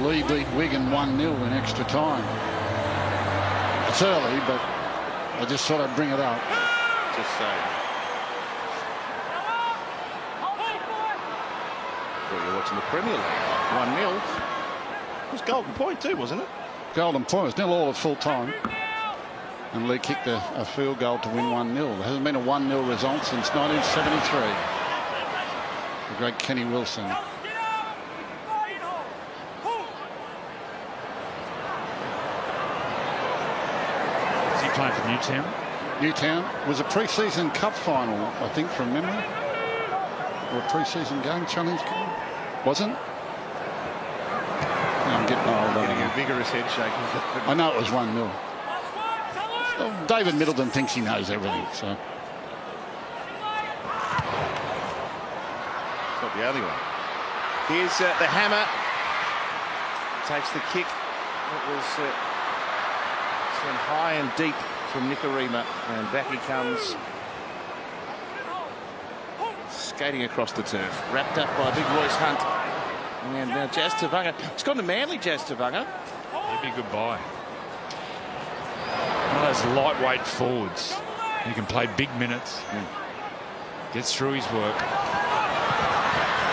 Lee beat Wigan 1-0 in extra time. It's early, but I just thought I'd bring it up. Just saying. Thought you were watching the Premier League. 1-0. It was Golden Point too, wasn't it? Golden Point was 0-all at full time. And Lee kicked a field goal to win 1-0. There hasn't been a 1-0 result since 1973. The great Kenny Wilson. Playing for Newtown. Newtown was a pre-season cup final, I think, from memory. Or a pre-season game, challenge game. Wasn't? I'm getting old. Getting a vigorous head shake. I know it was 1-0. Well, David Middleton thinks he knows everything, so. not the only one. Here's the hammer. Takes the kick. It was sent high and deep from Nikorima, and back he comes. Skating across the turf, wrapped up by big Royce Hunt. And now Jazz Tavanga. It's gone to Manly, Jazz Tavanga. He'd be a good buy. One of those lightweight forwards. He can play big minutes. Gets through his work.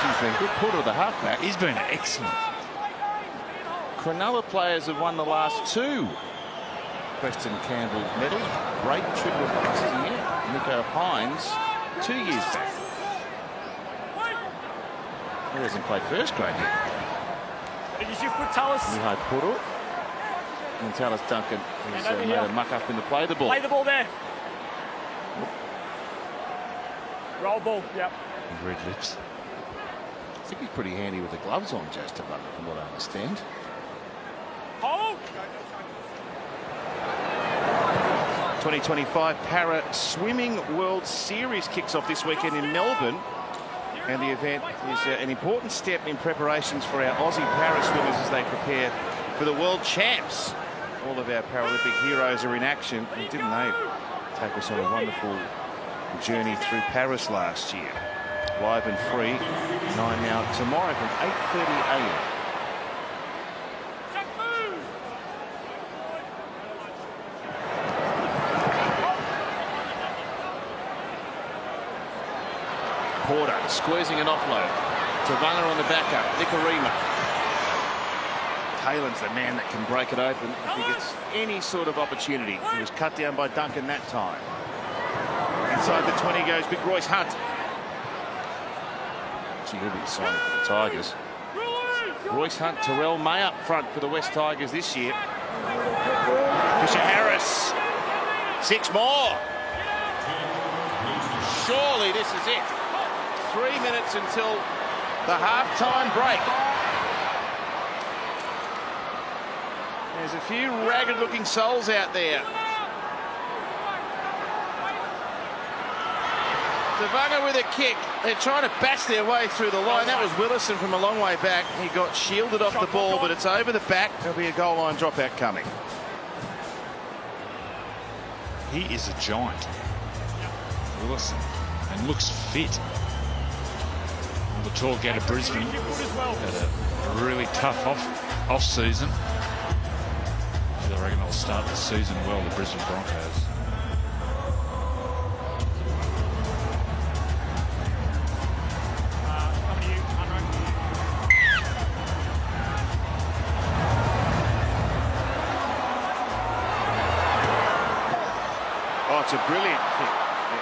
He's been good putter of the halfback. He's been excellent. Cronulla players have won the last 2 Preston Campbell medals. Great triple last year. Nico Hines 2 years back. He hasn't played first grade yet. Use your foot, Tallis. Mihai Puru. And Tallis Duncan has made a muck up in the play the ball. Play the ball there. Roll ball, yep. Red lips. I think he's pretty handy with the gloves on, Jazz Tavanga, from what I understand. Hold. 2025 Para Swimming World Series kicks off this weekend in Melbourne. And the event is an important step in preparations for our Aussie para swimmers as they prepare for the World Champs. All of our Paralympic heroes are in action. And didn't they take us on a wonderful journey through Paris last year? Live and free, 9 now tomorrow from 8:30 a.m. Porter squeezing an offload. Tavanga on the backup. Nikorima. Taylor's the man that can break it open if he gets any sort of opportunity. He was cut down by Duncan that time. Inside the 20 goes big Royce Hunt. Gee, he'll be signing for the Tigers. Royce Hunt, Terrell May up front for the West Tigers this year. Fisher Harris. 6 more. Surely this is it. 3 minutes until the half-time break. There's a few ragged-looking souls out there. Tavanga with a kick. They're trying to bash their way through the line. That was Willison from a long way back. He got shielded off the ball, but it's over the back. There'll be a goal line dropout coming. He is a giant. Willison. And looks fit. The talk out of Brisbane. Had a really tough off season. I reckon they'll start the season well, the Brisbane Broncos. Oh, it's a brilliant kick.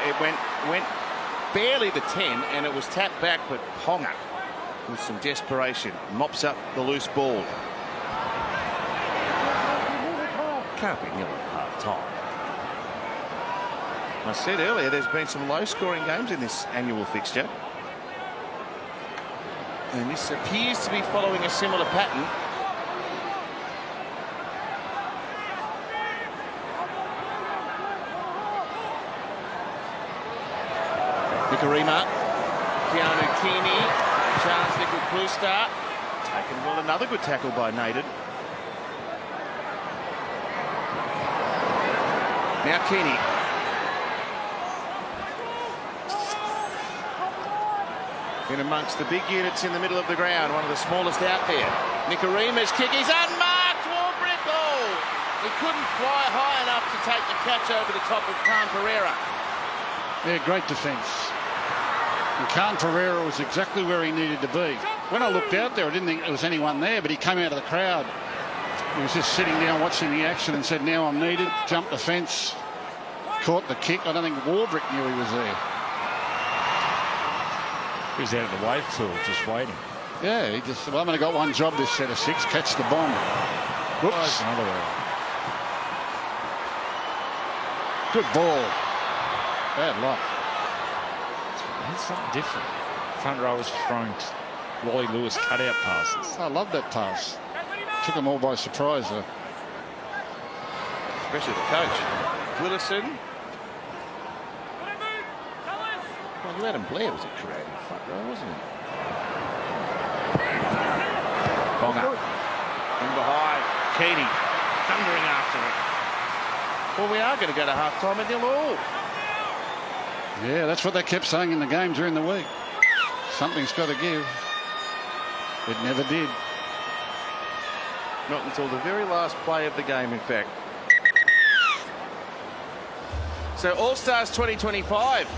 It went barely the 10, and it was tapped back, but Ponga, with some desperation, mops up the loose ball. Can't be nearly half-time. I said earlier, there's been some low-scoring games in this annual fixture. And this appears to be following a similar pattern. Nikorima, Keanu Keeney, Charles Nickel-Kluster. Taken well, another good tackle by Naden. Now Keeney. In amongst the big units in the middle of the ground, one of the smallest out there. Nikorima's kick is unmarked. Warbrick goal. He couldn't fly high enough to take the catch over the top of Khan Pereira. Yeah, great defence. And Khan Pereira was exactly where he needed to be. When I looked out there, I didn't think there was anyone there, but he came out of the crowd. He was just sitting down watching the action and said, now I'm needed. Jumped the fence, caught the kick. I don't think Warbrick knew he was there. He was out of the wave pool, just waiting. Yeah, he just said, well, I've only got one job this set of 6, catch the bomb. Whoops. Another one. Good ball. Bad luck. It's something different. Front row was throwing Wally Lewis cutout passes. I love that pass. Took them all by surprise, though. Especially the coach. Willison. Well, Adam Blair was a creative front row, wasn't he? Tonga. From behind, Keating thundering after it. Well, we are going to go to half-time at 0-0. Yeah, that's what they kept saying in the game during the week. Something's got to give. It never did. Not until the very last play of the game, in fact. So All-Stars 2025.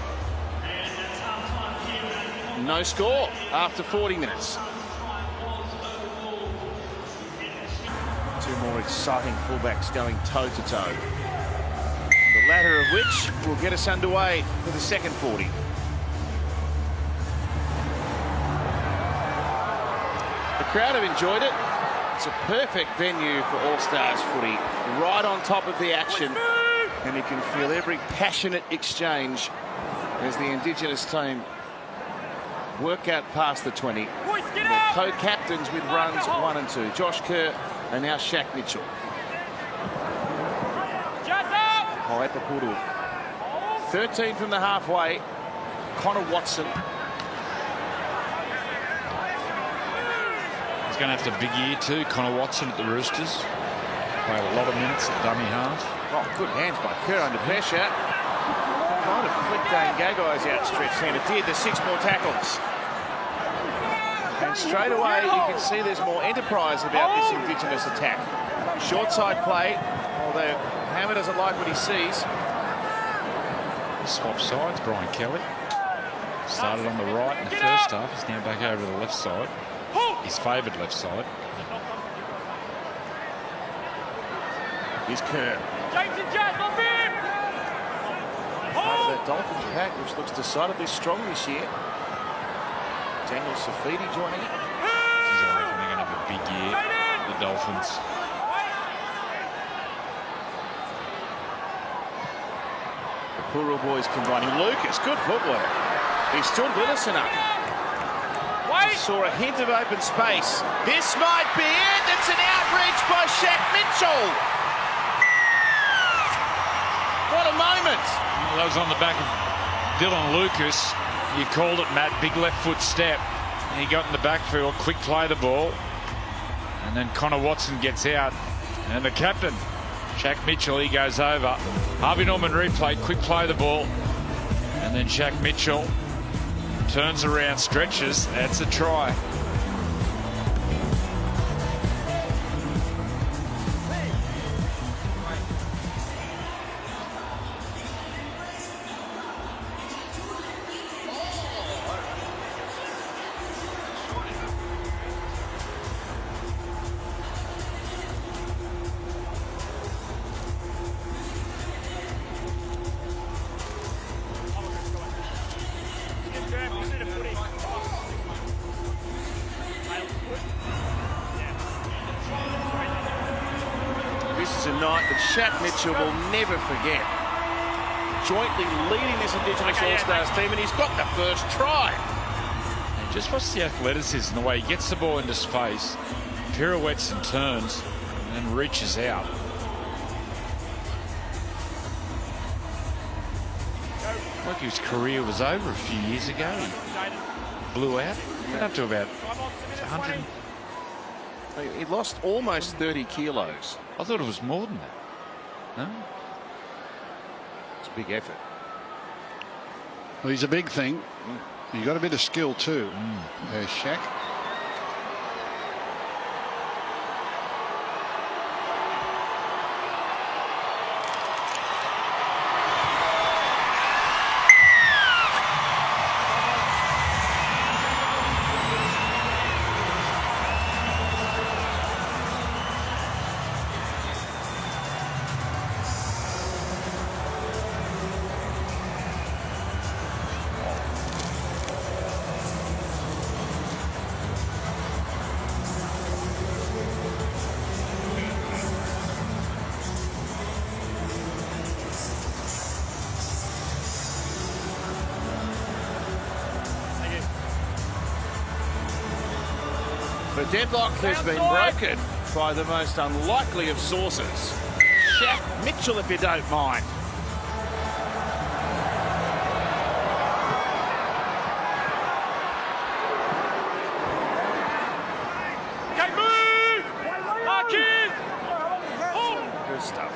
No score after 40 minutes. Two more exciting fullbacks going toe-to-toe. The latter of which will get us underway for the second 40. The crowd have enjoyed it. It's a perfect venue for All-Stars footy. Right on top of the action. And you can feel every passionate exchange as the Indigenous team work out past the 20. Their co-captains with runs 1 and 2. Josh Kerr and now Shaq Mitchell. Hoepapuru. 13 from the halfway. Connor Watson. He's going to have to big year too, Connor Watson at the Roosters. Played a lot of minutes at dummy half. Oh, good hands by Kerr under pressure. Might have flicked Dane Gagai's outstretched hand. It did. There's 6 more tackles. And straight away you can see there's more enterprise about this Indigenous attack. Short side play, although Hammer doesn't like what he sees. Swap sides, Brian Kelly. Started on the right in the first half. He's now back over to the left side. His favoured left side. Here's Kerr. James and Jazz, off him! Part of that Dolphins pack, which looks decidedly strong this year. Daniel Safidi joining it. I reckon they're going to have a big year, the Dolphins. The Puru boys combining. Lucas, good footwork. He stood Willison up. He saw a hint of open space. This might be it. It's an outreach by Shaq Mitchell. What a moment. Well, that was on the back of Dylan Lucas. You called it, Matt. Big left foot step. And he got in the backfield, quick play the ball. And then Connor Watson gets out. And the captain, Shaq Mitchell, he goes over. Harvey Norman replay, quick play the ball. And then Shaq Mitchell turns around, stretches. That's a try. This is a night that Shaq Mitchell will never forget. Jointly leading this Indigenous All-Stars team, and he's got the first try. And just watch the athleticism, the way he gets the ball into space, pirouettes and turns, and then reaches out. Like his career was over a few years ago. He blew out. Went up to about 100. He lost almost 30 kilos. I thought it was more than that. No? It's a big effort. Well, he's a big thing. You've got a bit of skill too. There's Shaq. The deadlock has been broken by the most unlikely of sources. Shaq Mitchell, if you don't mind. Okay, move! Pereira stuff.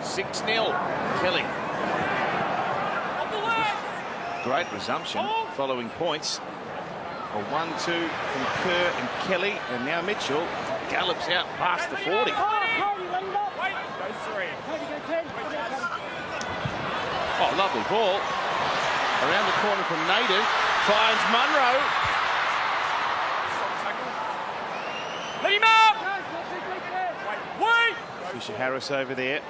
6-0, Kelly. Great resumption following points. A 1-2 from Kerr and Kelly, and now Mitchell gallops out past the 40. Oh, lovely ball. Around the corner from Naden, finds Munro. Let him up! Wait! Fisher Harris over there.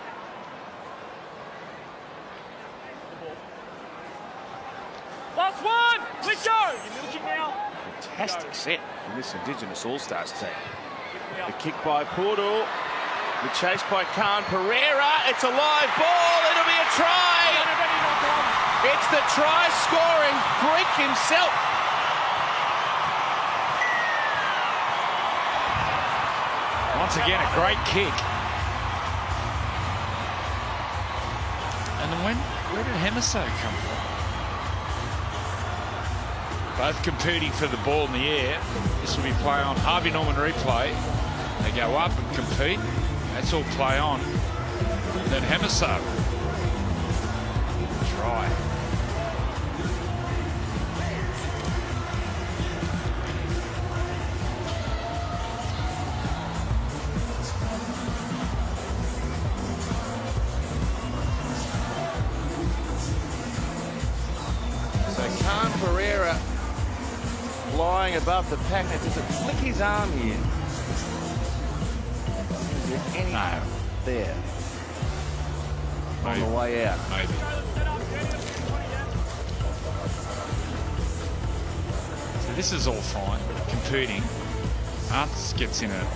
Last one! Let's go! You're milking now. Fantastic set from this Indigenous All-Stars team. The kick by Portal. The chase by Khan Pereira. It's a live ball. It'll be a try. It's the try-scoring freak himself. Once again, a great kick. And then where did Hemiso come from? Both competing for the ball in the air. This will be play on. Harvey Norman replay. They go up and compete. That's all play on. And then Hemiso. Try. So Khan Pereira flying above the pack. Does it flick his arm here? Is there any there on the way out? Maybe. So this is all fine. Competing. Arthur gets in it.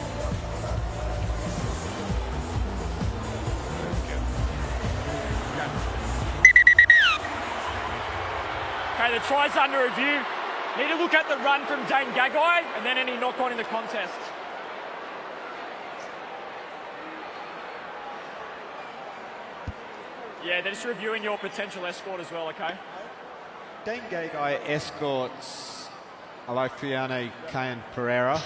Okay, the try's under review. Need to look at the run from Dane Gagai and then any knock-on in the contest. Yeah, they're just reviewing your potential escort as well, okay? Dane Gagai escorts Alofiane Khan Pereira.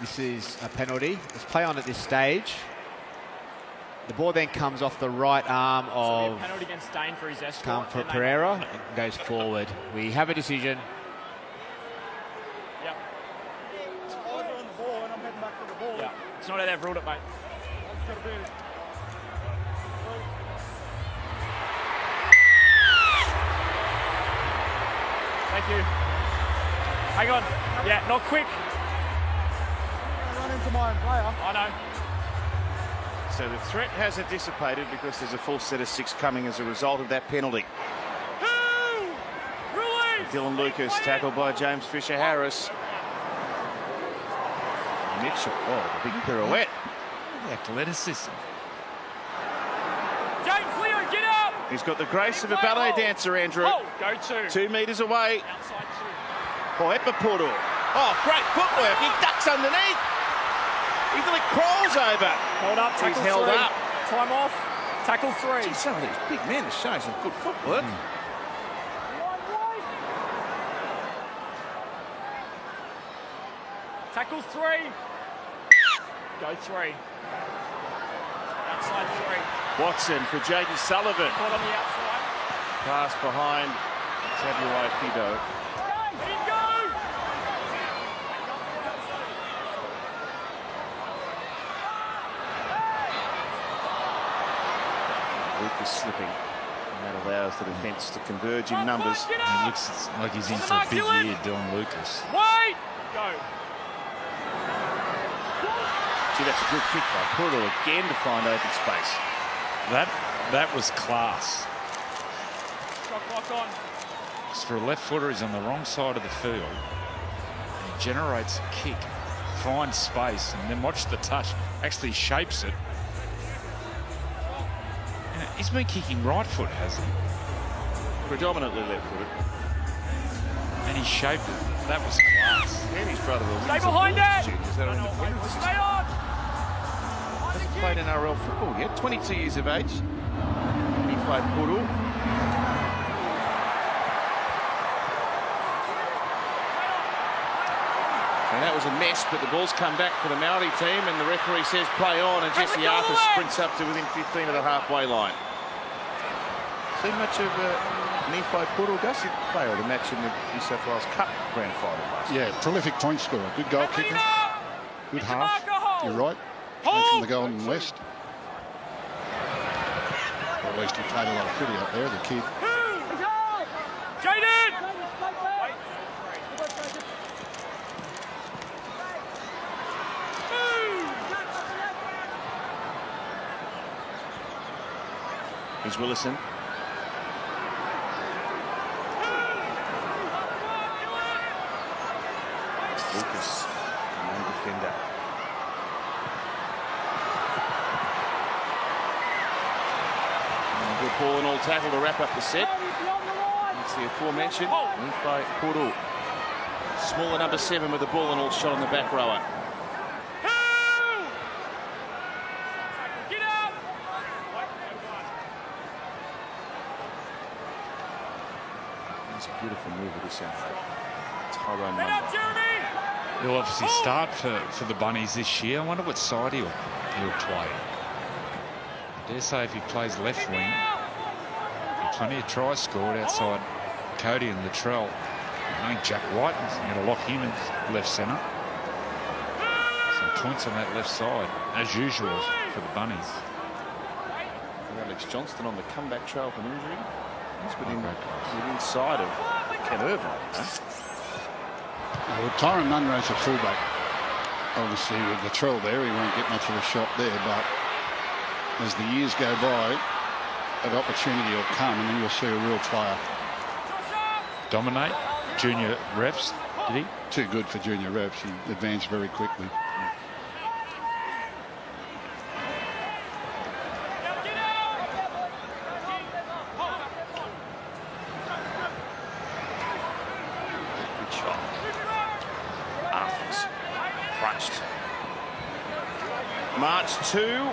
This is a penalty. Let's play on at this stage. The ball then comes off the right arm of a penalty against Dane for his Khan escort. Pereira and goes forward. We have a decision. Yep. It's over on the ball and I'm heading back to the ball. Yeah, it's not how they've ruled it, mate. Thank you. Hang on. Yeah, not quick. Run into my player. I know. So the threat hasn't dissipated because there's a full set of 6 coming as a result of that penalty. Dylan Lucas tackled by James Fisher Harris. Mitchell, oh, the big pirouette. Athleticism. James Leo, get up! He's got the grace of a ballet dancer, Andrew. Oh, go to. 2 metres away. Outside 2. Oh, Epipuru. Oh, great footwork. He ducks underneath. He really crawls over. Hold up, tackle He's held 3. up. Time off, tackle 3. Gee, some of these big men are showing some good footwork. Tackle 3. Go 3. Outside 3. Watson for Jaden Sullivan. Caught on the outside. Pass behind Tabuai Fido. Let him go! Lucas slipping. And that allows the defence to converge in numbers. He looks like he's in for a big year, Dylan Lucas. Wait! Go. Gee, that's a good kick by Portal again to find open space. That was class. Shot clock on. Because for a left footer, he's on the wrong side of the field. And he generates a kick, finds space, and then watch the touch. Actually shapes it. And he's been kicking right foot, hasn't he? Predominantly left footed. And he shaped it. That was class. And his brother will Stay behind that! Stay Stay on! Hasn't played NRL football yet. 22 years of age. Nifai Puru. And that was was a mess, but the ball's come back for the Maori team, and the referee says play on, and Jesse Arthur sprints up to within 15 of the halfway line. See much of Nephi Puru? Does he play or the match in the New South Wales Cup grand final last year? Yeah, prolific point scorer, good goal kicker, good half. You're right. From the Golden West. Or at least he played a lot of footy up there, the kid. Jaden! Here's Willison. Lucas, the main defender. And good ball and all tackle to wrap up the set. It's the aforementioned Nephi Puru. Smaller number 7 with the ball and all shot on the back rower. It's a beautiful move with this outfit. Tyrone Munro. He'll obviously start for the Bunnies this year. I wonder what side he'll play. I dare say if he plays left wing, plenty of tries scored outside Cody and Latrell. I think Jack White is going to lock him in left centre. Some points on that left side, as usual for the Bunnies. Alex Johnston on the comeback trail from injury. He's within side of Ken Irvine. Well, Tyrone Munro's a fullback. Obviously, with Latrell there, he won't get much of a shot there, but as the years go by, an opportunity will come and then you'll see a real player. Dominate junior reps, did he? Too good for junior reps. He advanced very quickly. Good shot. Arthurs crunched. March 2.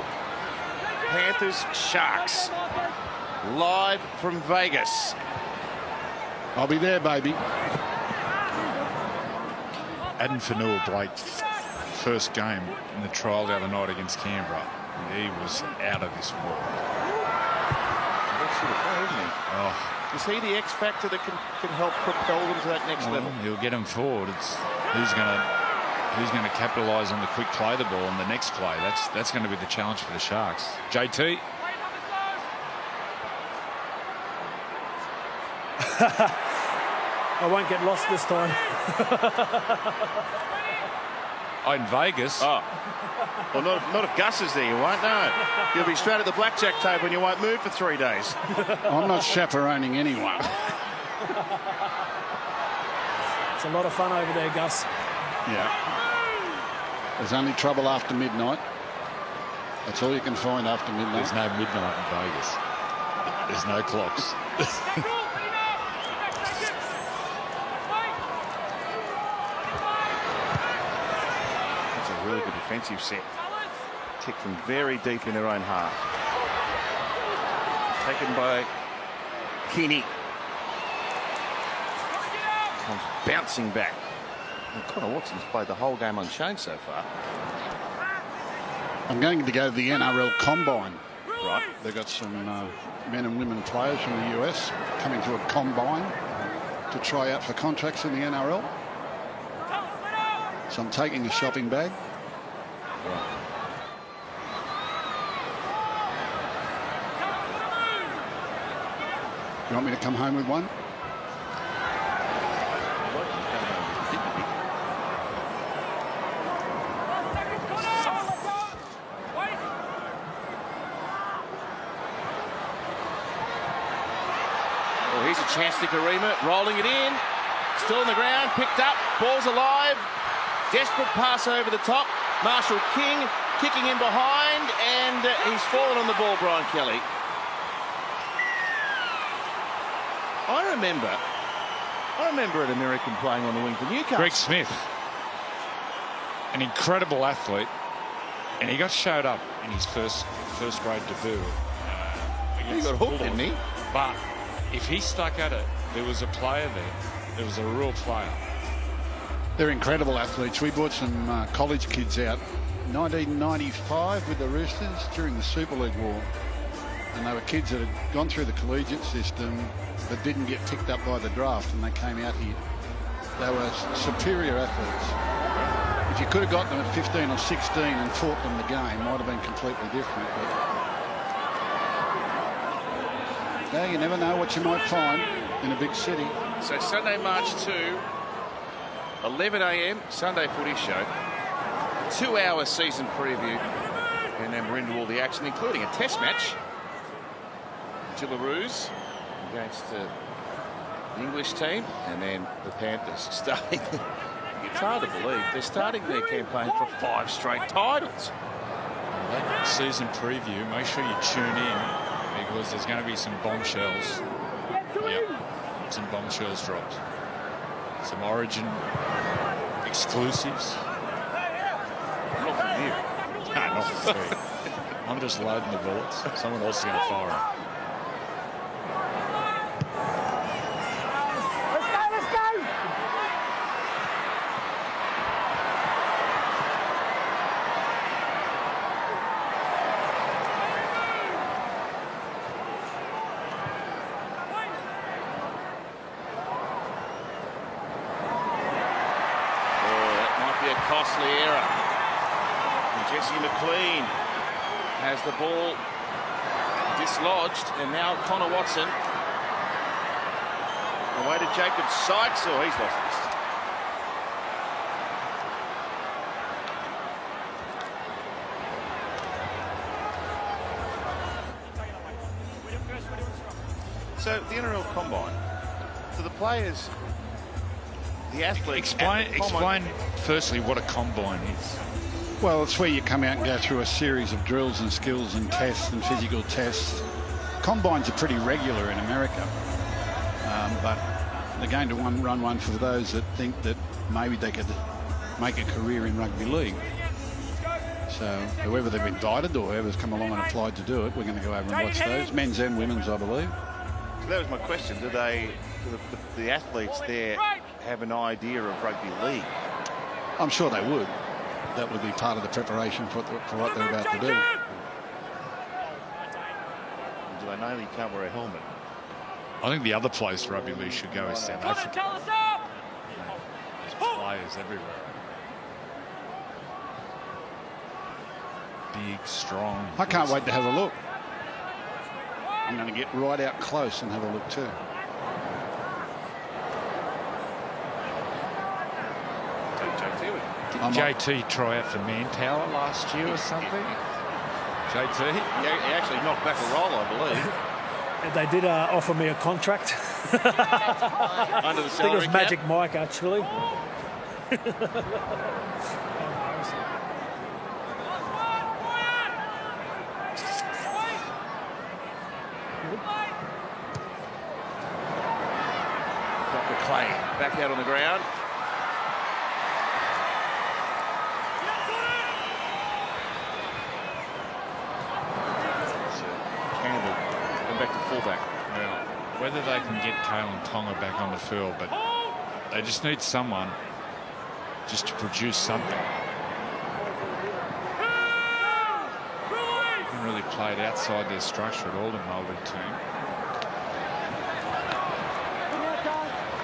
Panthers Sharks. Live from Vegas. I'll be there, baby. Adam Fanua-Blake's first game in the trial the other night against Canberra. He was out of this world. That's sort of play, isn't he? Oh. Is he the X factor that can help propel them to that next level? He'll get them forward. It's who's going to capitalise on the quick play the ball on the next play. That's going to be the challenge for the Sharks. JT. I won't get lost this time. In Vegas. Oh. Well, not if Gus is there, you won't. No. You'll be straight at the blackjack table and you won't move for 3 days. I'm not chaperoning anyone. It's a lot of fun over there, Gus. Yeah. There's only trouble after midnight. That's all you can find after midnight. There's no midnight in Vegas. There's no clocks. Really good defensive set. Tick from very deep in their own half. Taken by Keeney. Comes bouncing back. And Connor Watson's played the whole game unchanged so far. I'm going to go to the NRL Combine. Right. They've got some men and women players from the US coming to a combine to try out for contracts in the NRL. So I'm taking a shopping bag. You want me to come home with one? Well, here's a chance to Karima, rolling it in. Still on the ground, picked up, ball's alive. Desperate pass over the top. Marshall King kicking in behind, and he's fallen on the ball, Brian Kelly. I remember an American playing on the wing for Newcastle. Greg Smith, an incredible athlete, and he got showed up in his first grade debut. He got hooked, didn't he? But if he stuck at it, there was a player there. There was a real player. They're incredible athletes. We brought some college kids out 1995 with the Roosters during the Super League War. And they were kids that had gone through the collegiate system but didn't get picked up by the draft, and they came out here. They were superior athletes. If you could have got them at 15 or 16 and taught them the game, might have been completely different. But no, you never know what you might find in a big city. So Sunday, March 2, 11 a.m. Sunday Footy Show. 2-hour season preview. And then we're into all the action, including a test match. Gillaroos against the English team, and then the Panthers starting. It's hard to believe they're starting their campaign for 5 straight titles. That season preview, make sure you tune in, because there's going to be some bombshells. Yep, some bombshells dropped. Some Origin exclusives. Not from you. No, not for free. I'm just loading the bullets. Someone else is going to fire them. Costly error. And Jesse McLean has the ball dislodged, and now Connor Watson away to Jacob Sykes. Oh, he's lost this. So the NRL Combine, for the players, the athletes. Explain firstly what a combine is. Well, it's where you come out and go through a series of drills and skills and tests and physical tests. Combines are pretty regular in America, but they're going to run one for those that think that maybe they could make a career in rugby league. So whoever they've invited or whoever's come along and applied to do it, we're going to go over and watch those, men's and women's, I believe. So that was my question. Do the athletes there have an idea of rugby league? I'm sure they would. That would be part of the preparation for what they're about to do. Do they know you can't wear a helmet? I think the other place rugby league should go is South Africa. There's players everywhere. Big, strong. I can't wait to have a look. I'm going to get right out close and have a look too. Did JT try out for Manpower last year or something? JT? He actually knocked back a roll, I believe. And they did offer me a contract. Under the salary I think it was cap. Magic Mike, actually. Dr. Clay back out on the ground. Campbell going back to fullback. Well, whether they can get Kalen Tonga back on the field, but they just need someone just to produce something. Haven't really played outside their structure at all, the Maori team.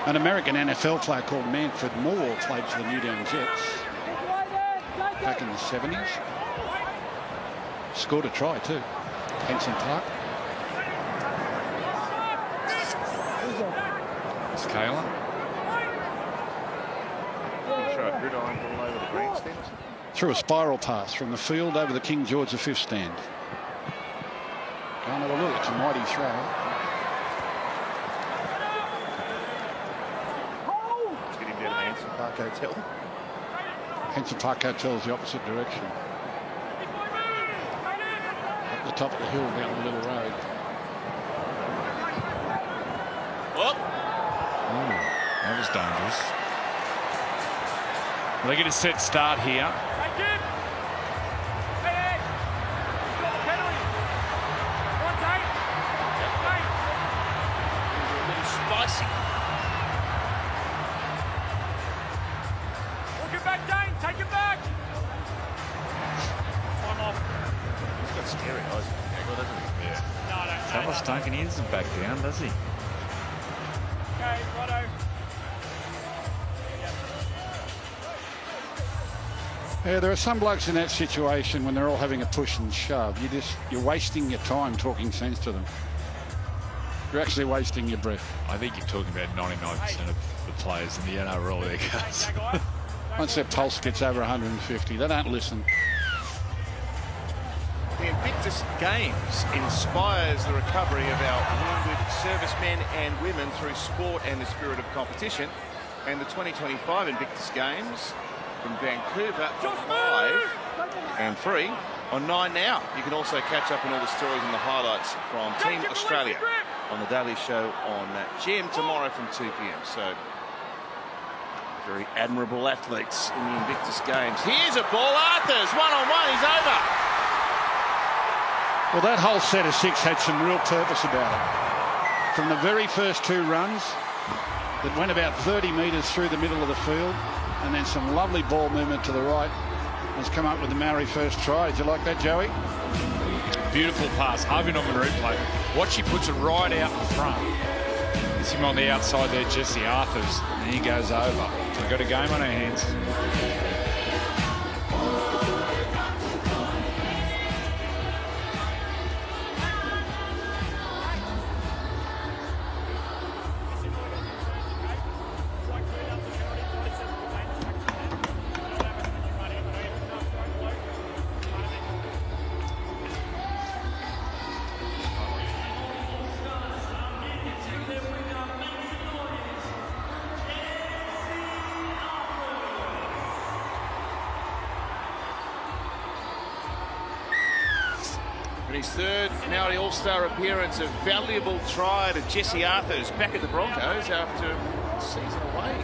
An American NFL player called Manfred Moore played for the Newtown Jets back in the 70s. Scored a try too. Henson Park. It's Kalen. Throw a gridiron ball over the grandstands. Threw a spiral pass from the field over the King George V stand. Go and have a look. It's a mighty throw. Let's get him down to the Hanson Park Hotel. Henson Park Hotel's the opposite direction. Up the top of the hill down the little road. Well, That was dangerous. They get a set start here. a little spicy. Tallis Duncan, he doesn't back down, does he? Okay, righto. Yeah, there are some blokes in that situation when they're all having a push and shove. You're wasting your time talking sense to them. You're actually wasting your breath. I think you're talking about 99% of the players in the NRL there, guys. Once their pulse gets over 150, they don't listen. The Invictus Games inspires the recovery of our wounded servicemen and women through sport and the spirit of competition. And the 2025 Invictus Games from Vancouver are 5 and 3 on 9 now. You can also catch up on all the stories and the highlights from Team Australia on the Daily Show on GM tomorrow from 2 p.m. So very admirable athletes in the Invictus Games. Here's a ball. Arthur's one-on-one. He's over. Well, that whole set of 6 had some real purpose about it. From the very first 2 runs that went about 30 metres through the middle of the field, and then some lovely ball movement to the right, has come up with the Maori first try. Did you like that, Joey? Beautiful pass. I've been on the replay. Watch, he puts it right out in front. It's him on the outside there, Jesse Arthurs, and he goes over. We've got a game on our hands. His third Maori All-Star appearance, a valuable try to Jesse Arthurs back at the Broncos after a season away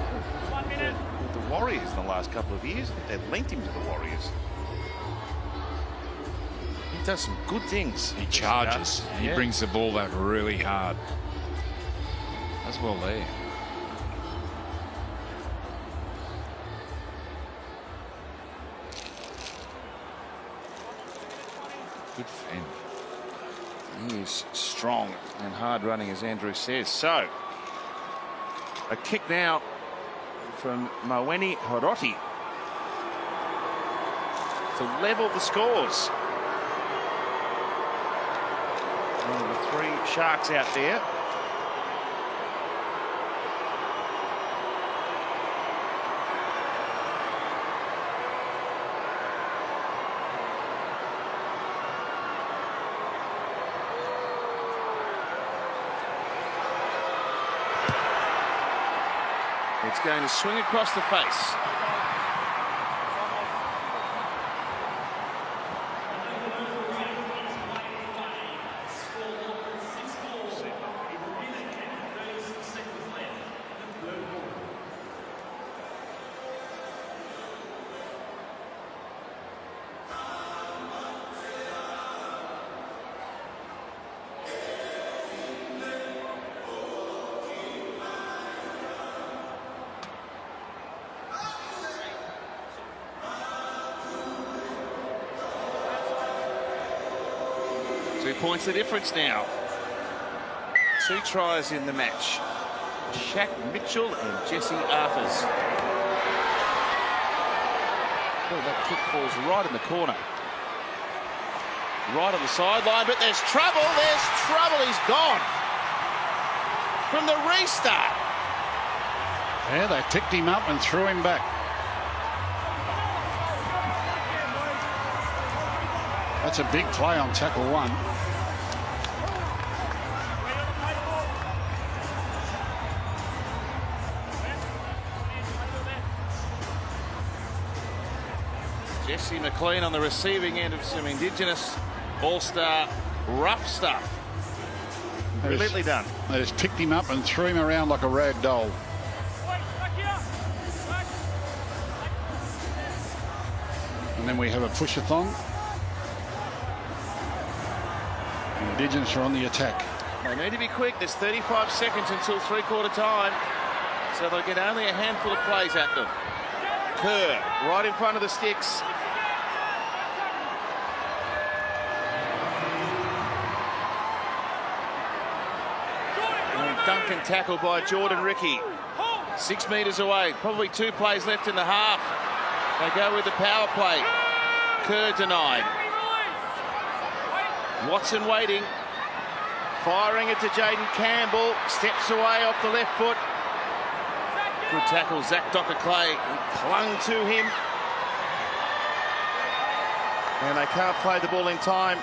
with the Warriors in the last couple of years. They've linked him to the Warriors. He does some good things. He charges. He brings the ball back really hard. That's well there. Good fend. He is strong and hard running, as Andrew says. So, a kick now from Maweni Horoti to level the scores. One of the 3 Sharks out there. It's going to swing across the face. Points the difference now. 2 tries in the match. Shaq Mitchell and Jesse Arthurs. Oh, that kick falls right in the corner. Right on the sideline, but there's trouble. There's trouble. He's gone. From the restart. Yeah, they picked him up and threw him back. That's a big play on tackle 1. Jesse McLean on the receiving end of some Indigenous All-Star rough stuff. Brilliantly done. They just picked him up and threw him around like a rag doll. And then we have a push-a-thon. Indigenous are on the attack. They need to be quick. There's 35 seconds until 3/4 time. So they'll get only a handful of plays at them. Kerr right in front of the sticks. stunking tackle by Jordan Ricky. 6 metres away, probably 2 plays left in the half. They go with the power play. Kerr denied. Watson waiting. Firing it to Jaden Campbell. Steps away off the left foot. Good tackle, Zach Docker-Clay. He clung to him. And they can't play the ball in time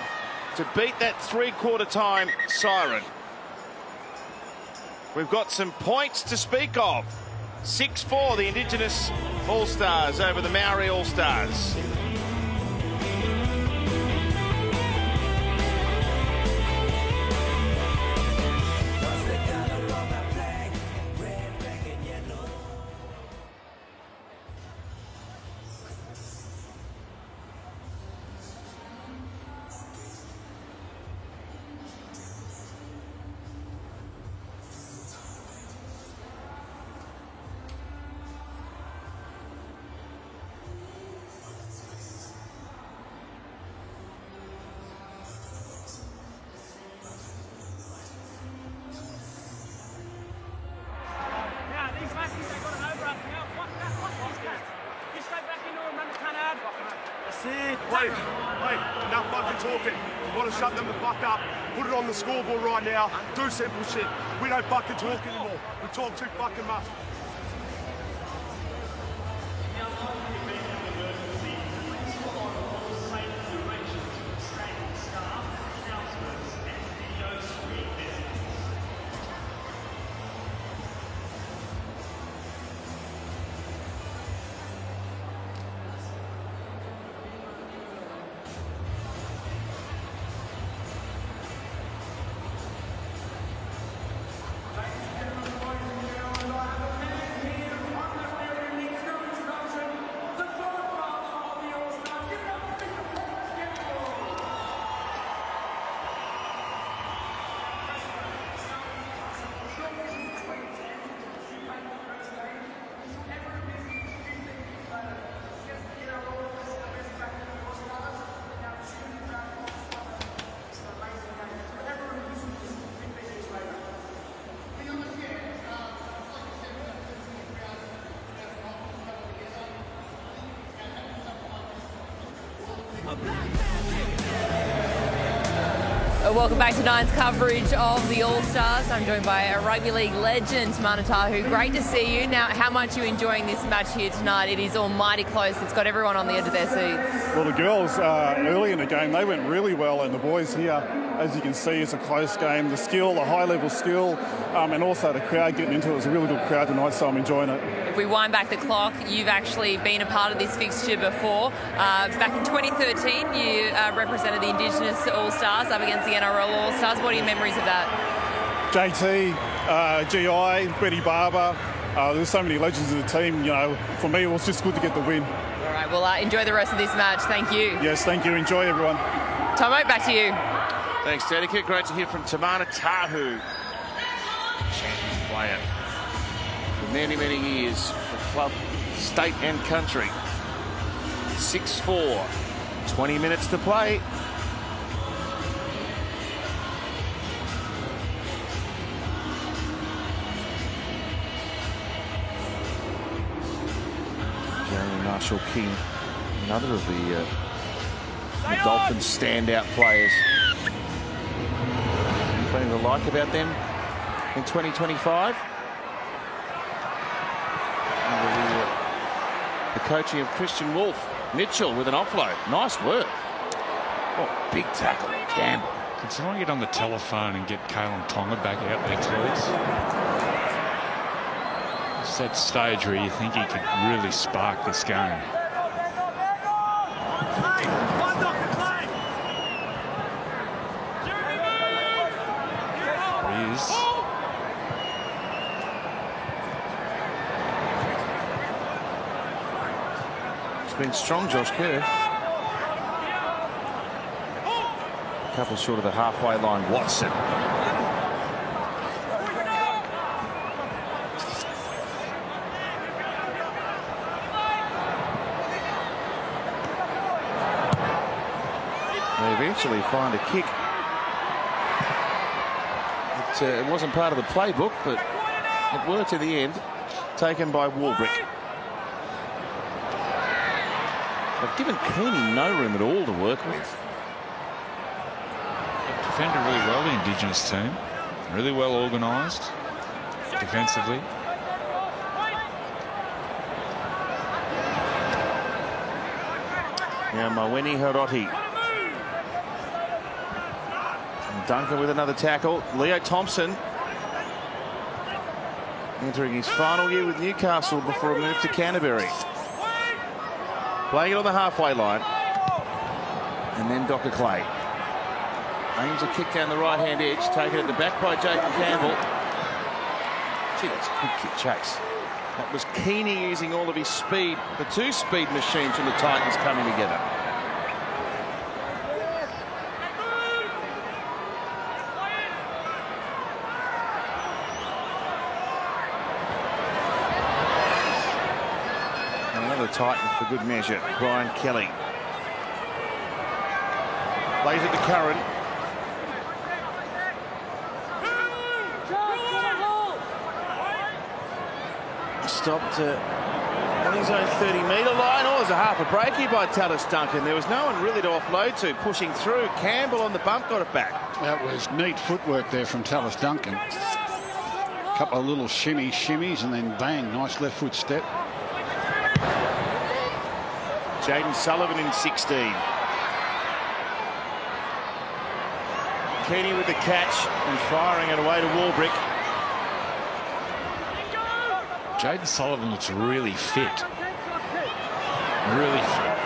to beat that three-quarter time siren. We've got some points to speak of. 6-4, the Indigenous All-Stars over the Maori All-Stars. Hey, enough fucking talking. You want to shut them the fuck up, put it on the scoreboard right now, do simple shit. We don't fucking talk anymore. We talk too fucking much. Welcome back to Nine's coverage of the All-Stars. I'm joined by a rugby league legend, Manatahu. Great to see you. Now, how much are you enjoying this match here tonight? It is almighty close. It's got everyone on the edge of their seats. Well, the girls early in the game, they went really well, and the boys here, as you can see, it's a close game. The skill, the high-level skill, and also the crowd getting into it. It was a really good crowd tonight, so I'm enjoying it. If we wind back the clock, you've actually been a part of this fixture before. Back in 2013, you represented the Indigenous All-Stars up against the NRL All-Stars. What are your memories of that? JT, GI, Betty Barber, there's so many legends of the team. You know, for me, it was just good to get the win. All right, well, enjoy the rest of this match. Thank you. Yes, thank you. Enjoy, everyone. Tomo, back to you. Thanks, Dedicate. Great to hear from Tamana Tahu, champion player for many, many years for club, state and country. 6-4, 20 minutes to play. Jeremy Marshall King, another of the Dolphins standout players. Anything to like about them in 2025? Under the coaching of Christian Wolf. Mitchell with an offload. Nice work. Oh, big tackle. Campbell. Can someone get on the telephone and get Kalen Tonga back out there, please? It's that stage where you think he could really spark this game. Been strong, Josh Kerr. A couple short of the halfway line. Watson. They eventually find a kick. it wasn't part of the playbook, but it worked in the end. Taken by Warbrick. They've given Keeney no room at all to work with. They've defended really well, the Indigenous team. Really well organised defensively. Now Maweni Hiroti. And Duncan with another tackle. Leo Thompson entering his final year with Newcastle before a move to Canterbury. Playing it on the halfway line. And then Docker Clay. Aims a kick down the right-hand edge, taken at the back by Jacob Campbell. Gee, that's a good kick chase. That was Keeney using all of his speed. The two speed machines from the Titans coming together. Another Titan for good measure, Brian Kelly. Plays at the current. Stopped on his own 30-metre line. Oh, there's a half a break here by Tallis Duncan. There was no one really to offload to. Pushing through. Campbell on the bump got it back. That was neat footwork there from Tallis Duncan. A couple of little shimmies, and then bang, nice left foot step. Jaden Sullivan in 16. Keeney with the catch and firing it away to Warbrick. Jaden Sullivan looks really fit. Really fit.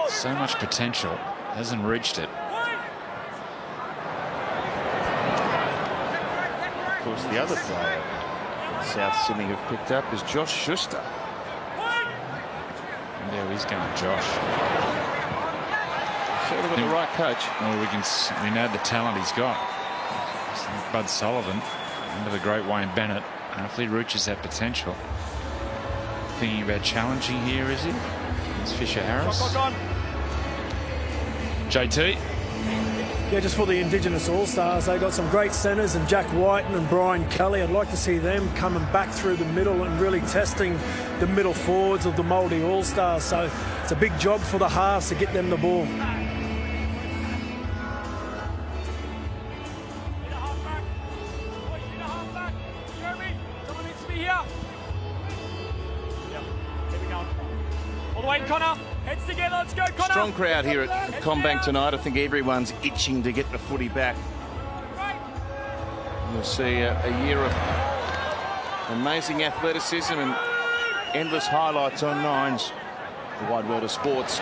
So much potential. Hasn't reached it. Of course, the other player that South Sydney have picked up is Josh Schuster. And there he's going, Josh. Sure they've got the right coach. Well, we know the talent he's got. Bud Sullivan under the great Wayne Bennett. Hopefully reaches that potential. Thinking about challenging here, is he? It's Fisher Harris. JT. Yeah, just for the Indigenous All-Stars, they got some great centres, and Jack Whiten and Brian Kelly. I'd like to see them coming back through the middle and really testing the middle forwards of the Māori All-Stars. So it's a big job for the halves to get them the ball. Strong crowd here at Combank tonight. I think everyone's itching to get the footy back. You'll see a year of amazing athleticism and endless highlights on Nines, the wide world of sports.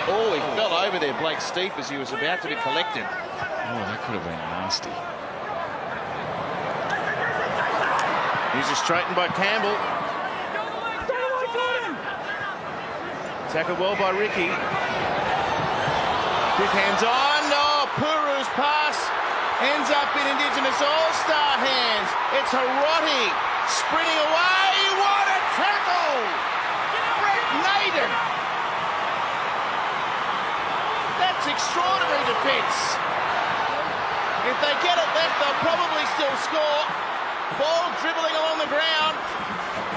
Oh, he fell over there, Blake Steep, as he was about to be collected. Oh, that could have been nasty. He's just straightened by Campbell. Tackled well by Ricky. Quick hands on. Oh, Puru's pass ends up in Indigenous All-Star hands. It's Hiroti sprinting away. What a tackle! Brett Naden. That's extraordinary defence. If they get it left, they'll probably still score. Ball dribbling along the ground.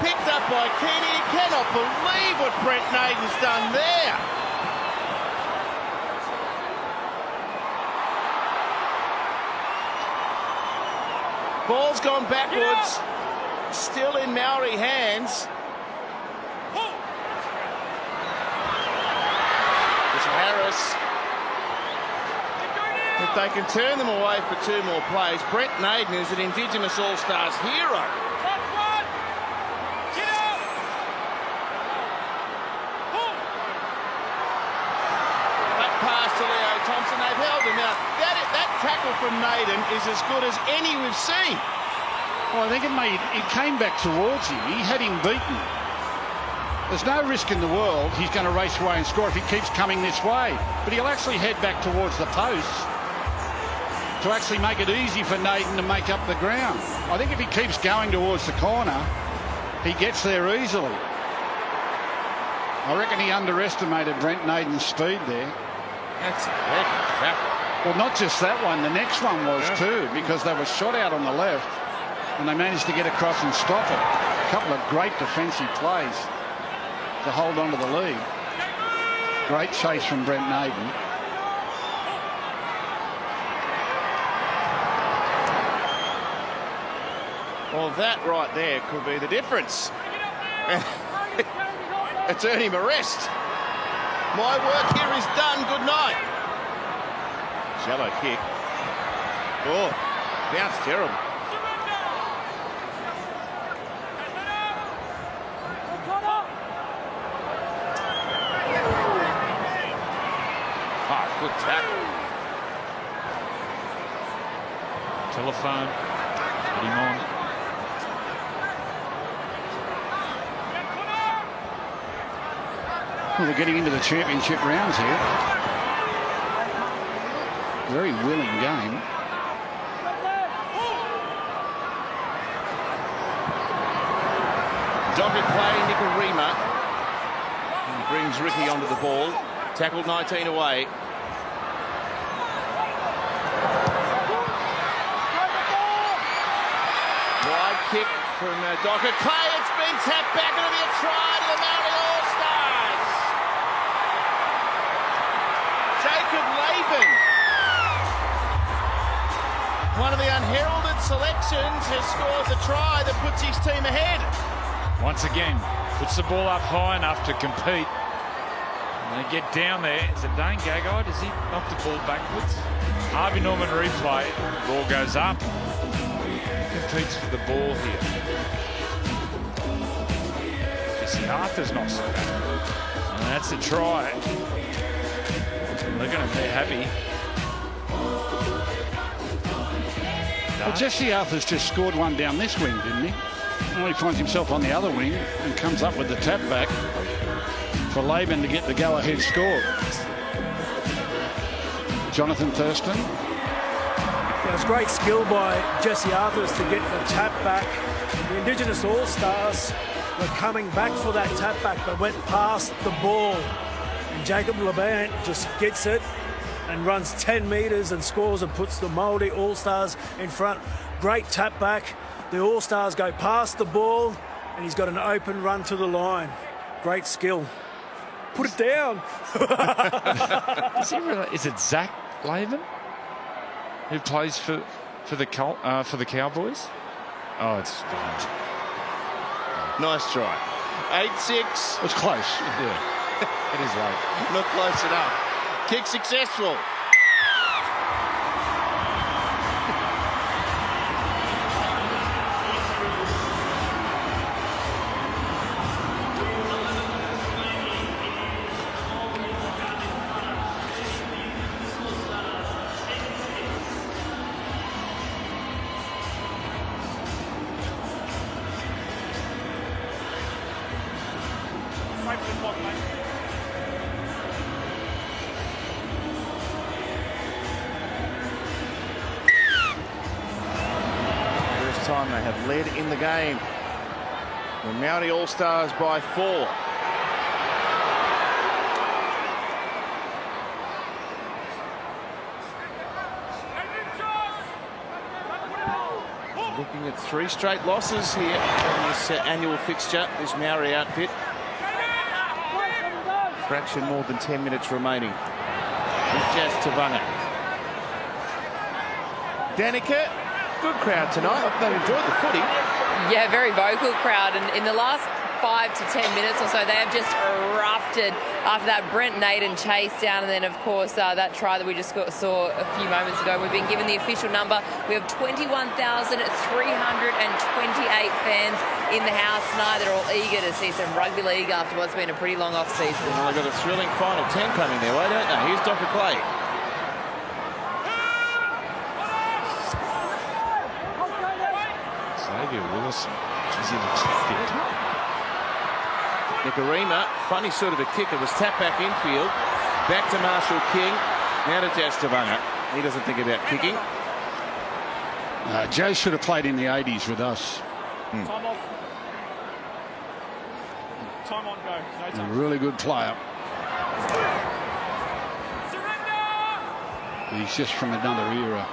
Picked up by Keeney. You cannot believe what Brent Naden's done there. Ball's gone backwards. Still in Maori hands. It's Harris. If they can turn them away for two more plays, Brent Naden is an Indigenous All-Stars hero. Thompson, they've held him out. That tackle from Naden is as good as any we've seen. Well, I think it came back towards him. He had him beaten. There's no risk in the world he's going to race away and score if he keeps coming this way. But he'll actually head back towards the posts to actually make it easy for Naden to make up the ground. I think if he keeps going towards the corner, he gets there easily. I reckon he underestimated Brent Naden's speed there. That's a heck of a tackle. Well, not just that one, the next one was too, because they were shot out on the left and they managed to get across and stop it. A couple of great defensive plays to hold on to the lead. Great chase from Brent Naden. Well, that right there could be the difference. It's earned him a rest. My work here is done. Good night. Shallow kick. Oh, bounced terrible. Oh, good tackle. Telephone. Put him on. Well, they're getting into the championship rounds here. Very willing game. Dogged play, Nicarima. Brings Ricky onto the ball. Tackled 19 away. Wide kick from Dogged Clay. It's been tapped back. It'll be a try to the Maori All-Stars. Jacob Laban, one of the unheralded selections, has scored the try that puts his team ahead. Once again, puts the ball up high enough to compete. And they get down there. Is it Dane Gagai? Does he knock the ball backwards? Harvey Norman replay. Ball goes up. He competes for the ball here. Jesse Arthur's knocks it back. And that's a try. Look at him, they're happy. Well, Jesse Arthur's just scored one down this wing, didn't he? Well, he finds himself on the other wing and comes up with the tap back for Laban to get the go-ahead score. Jonathan Thurston. Yeah, it was great skill by Jesse Arthurs to get the tap back. The Indigenous All-Stars were coming back for that tap back, but went past the ball. And Jacob Laban just gets it and runs 10 metres and scores and puts the Maori All-Stars in front. Great tap back. The All-Stars go past the ball and he's got an open run to the line. Great skill. Put it down. Is it Zach Laban who plays for the Cowboys? Oh, it's nice try. 8-6. It's close. Yeah. It is late. Not close enough. Kick successful. Time they have led in the game. The Maori All-Stars by 4. Looking at 3 straight losses here in this annual fixture, this Maori outfit. Fraction more than 10 minutes remaining. Jazz Tavanga. Danica. Good crowd tonight. They've enjoyed the footy. Yeah, very vocal crowd. And in the last 5 to 10 minutes or so, they have just erupted after that Brent Naden chase down. And then, of course, that try that we just saw a few moments ago. We've been given the official number. We have 21,328 fans in the house tonight. They're all eager to see some rugby league after what's been a pretty long off-season. Well, they've got a thrilling final 10 coming their way, don't they? Here's Dr. Clay. Wilson. Geez, he looks fit. Nicarima, funny sort of a kick. It was tapped back infield. Back to Marshall King. Now to Jazz Tavanga. He doesn't think about kicking. Jay should have played in the 80s with us. Time off. Time on, go. No time. A really good player. He's just from another era.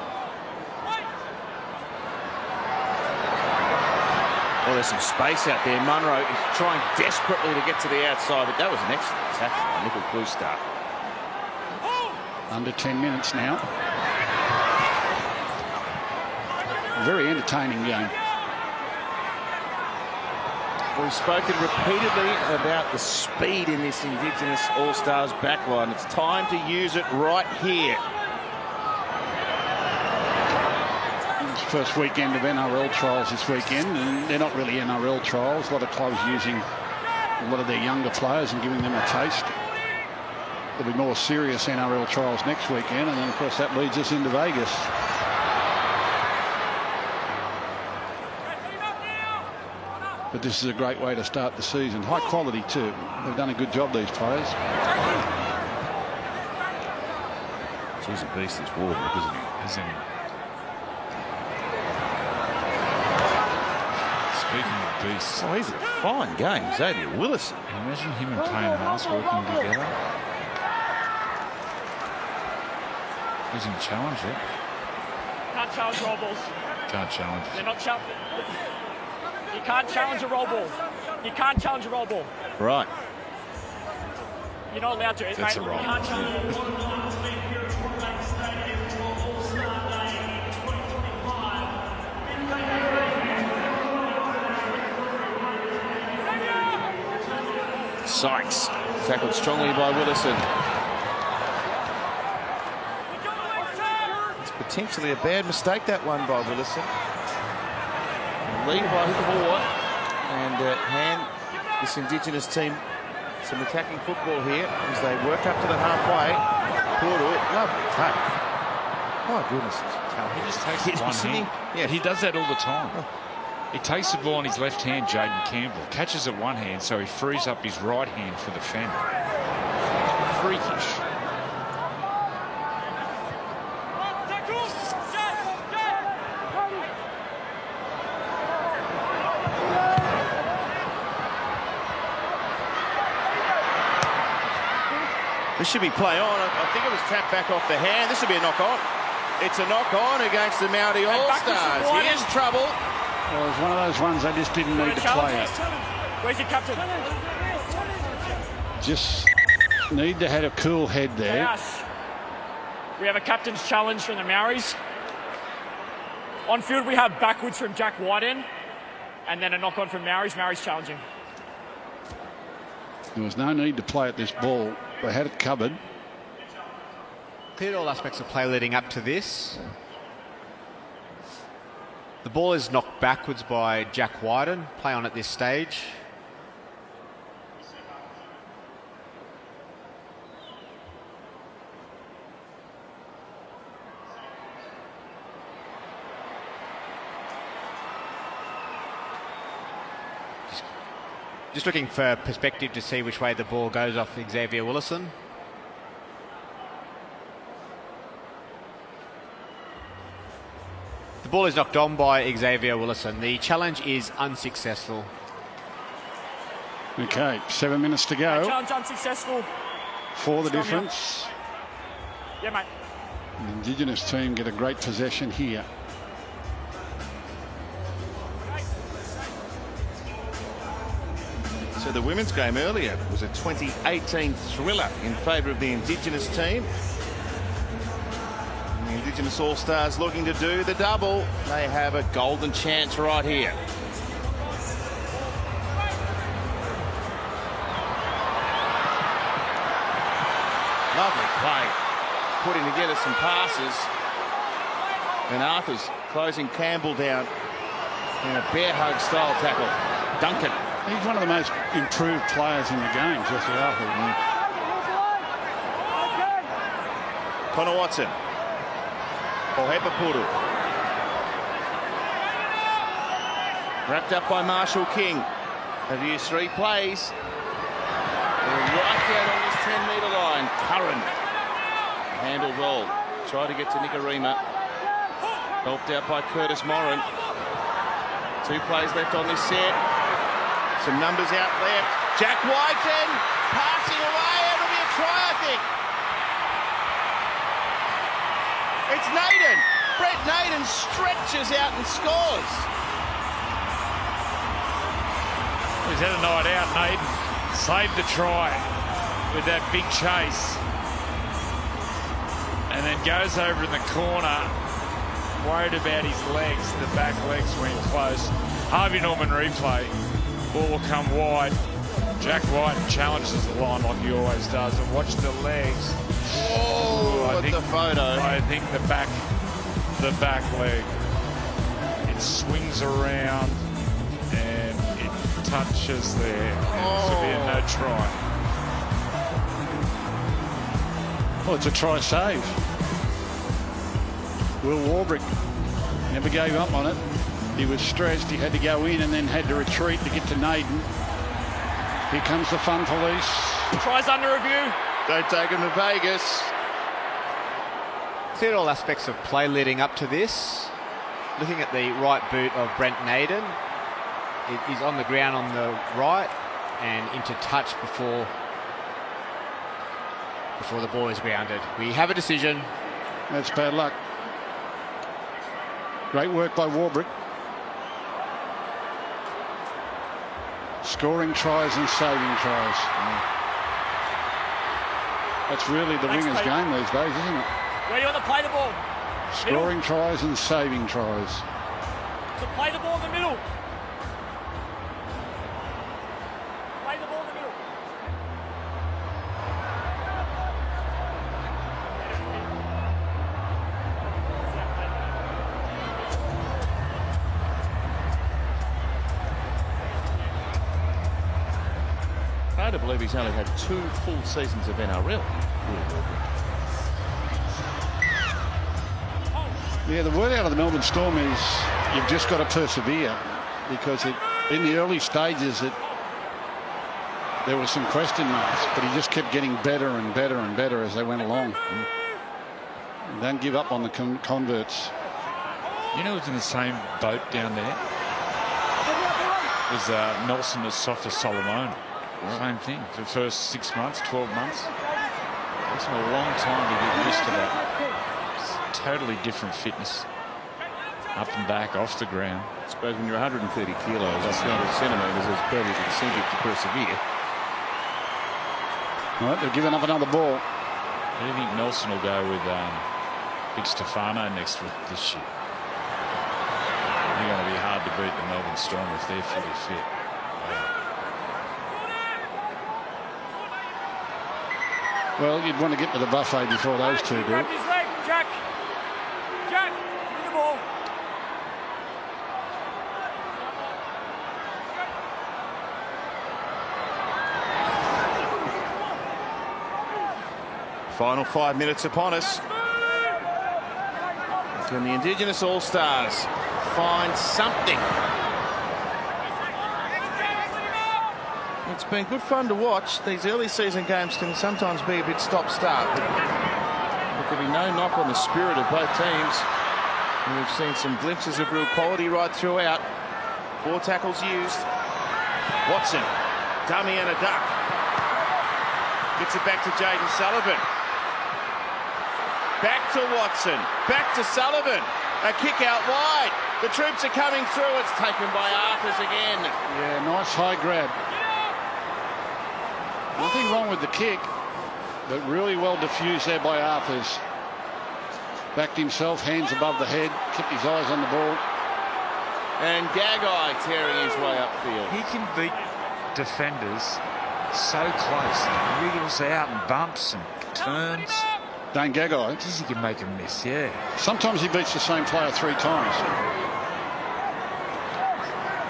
Well, there's some space out there. Munro is trying desperately to get to the outside, but that was an excellent tackle by Nickel Klugstad. Under 10 minutes now. Very entertaining game. We've spoken repeatedly about the speed in this Indigenous All-Stars backline. It's time to use it right here. It's the first weekend of NRL trials this weekend, and they're not really NRL trials. A lot of clubs using a lot of their younger players and giving them a taste. There'll be more serious NRL trials next weekend, and then of course that leads us into Vegas. But this is a great way to start the season. High quality too. They've done a good job, these players. He's a beast, this Warburg, isn't he? Isn't he? Speaking of beasts. Oh, he's a fine game, Xavier Willison. Imagine him and Payne Haas working together. Doesn't challenge it. Can't challenge roll balls. Can't challenge They're it. not challenge. You can't challenge a roll ball. You can't challenge a roll ball. Right. You're not allowed to. That's mate. a roll. You can't challenge. Sykes tackled strongly by Willison. It's potentially a bad mistake, that one by Willison. Lead by 4 and hand this Indigenous team some attacking football here as they work up to the halfway. Puru, lovely take. My goodness, He just takes it one hand. Yeah, He does that all the time. He takes the ball in his left hand, Jaden Campbell, catches it one hand, so he frees up his right hand for the fen. Freakish. this should be play on. I think it was tapped back off the hand. This should be a knock on. It's a knock on against the Maori All-Stars. Here's trouble. Well, it's one of those ones they just didn't need to play it. Where's your captain? Just need to have a cool head there. Chaos. We have a captain's challenge from the Maoris. On field, we have backwards from Jack Whiten, and then a knock on from Maoris. Maoris challenging. There was no need to play at this ball. They had it covered. Cleared all aspects of play leading up to this. The ball is knocked backwards by Jack Whiten. Play on at this stage. Just looking for perspective to see which way the ball goes off Xavier Willison. The ball is knocked on by Xavier Willison. The challenge is unsuccessful. Okay, 7 minutes to go. Challenge unsuccessful. For the difference. Yeah, mate. The Indigenous team get a great possession here. So the women's game earlier was a 2018 thriller in favour of the Indigenous team. And the Indigenous All-Stars looking to do the double. They have a golden chance right here. Lovely play. Putting together some passes. And Arthur's closing Campbell down in a bear hug style tackle. Duncan. He's one of the most improved players in the game, Jesse Arthur. Connor Watson. Ohepa Puru. Wrapped up by Marshall King. They've used 3 plays. They're right down on this 10-metre line. Curran. Handled well. Tried to get to Nicarima. Helped out by Curtis Moran. 2 plays left on this set. Some numbers out left. Jack Whiten passing away. It'll be a try, I think. It's Naden. Brent Naden stretches out and scores. He's had a night out, Naden. Saved the try with that big chase. And then goes over in the corner, worried about his legs. The back legs went close. Harvey Norman replay. Ball will come wide. Jack White challenges the line like he always does. And watch the legs. Oh, I think the photo. I think the back leg. It swings around and it touches there. And severe no try. Well, it's a try save. Will Warbrick never gave up on it. He was stressed. He had to go in and then had to retreat to get to Naden. Here comes the fun police. Tries under review. Don't take him to Vegas. See all aspects of play leading up to this. Looking at the right boot of Brent Naden. He's on the ground on the right and into touch before the ball is grounded. We have a decision. That's bad luck. Great work by Warbrick. Scoring tries and saving tries. That's really the winger's game these days, isn't it? Where do you want to play the ball? Scoring tries and saving tries. So play the ball in the middle. Play the ball in the middle. Hard to believe he's only had 2 full seasons of NRL. Yeah, the word out of the Melbourne Storm is you've just got to persevere, because in the early stages there were some question marks, but he just kept getting better and better and better as they went along. And don't give up on the converts. You know who's in the same boat down there? Was Nelson Asofa Solomon. Same thing. For the first 6 months, 12 months. Takes him a long time to get used to that. It's totally different fitness. Up and back, off the ground. I suppose when you're 130 kilos, that's 300 centimetres, there's plenty of incentive to persevere. All right, they're giving up another ball. I do think Nelson will go with Big Stefano next week this year. They're going to be hard to beat the Melbourne Storm if they're fully fit. Well, you'd want to get to the buffet before those two do. Grab his leg, Jack. Jack, give me the ball. Final 5 minutes upon us. Can the Indigenous All-Stars find something? It's been good fun to watch. These early season games can sometimes be a bit stop-start. There could be no knock on the spirit of both teams. And we've seen some glimpses of real quality right throughout. 4 tackles used. Watson, dummy and a duck. Gets it back to Jaden Sullivan. Back to Watson. Back to Sullivan. A kick out wide. The troops are coming through. It's taken by Arthurs again. Yeah, nice high grab. Nothing wrong with the kick, but really well diffused there by Arthurs. Backed himself, hands above the head, kept his eyes on the ball. And Gagai tearing his way upfield. He can beat defenders so close. He wriggles out and bumps and turns. Dane Gagai. He can make a miss, yeah. Sometimes he beats the same player 3 times.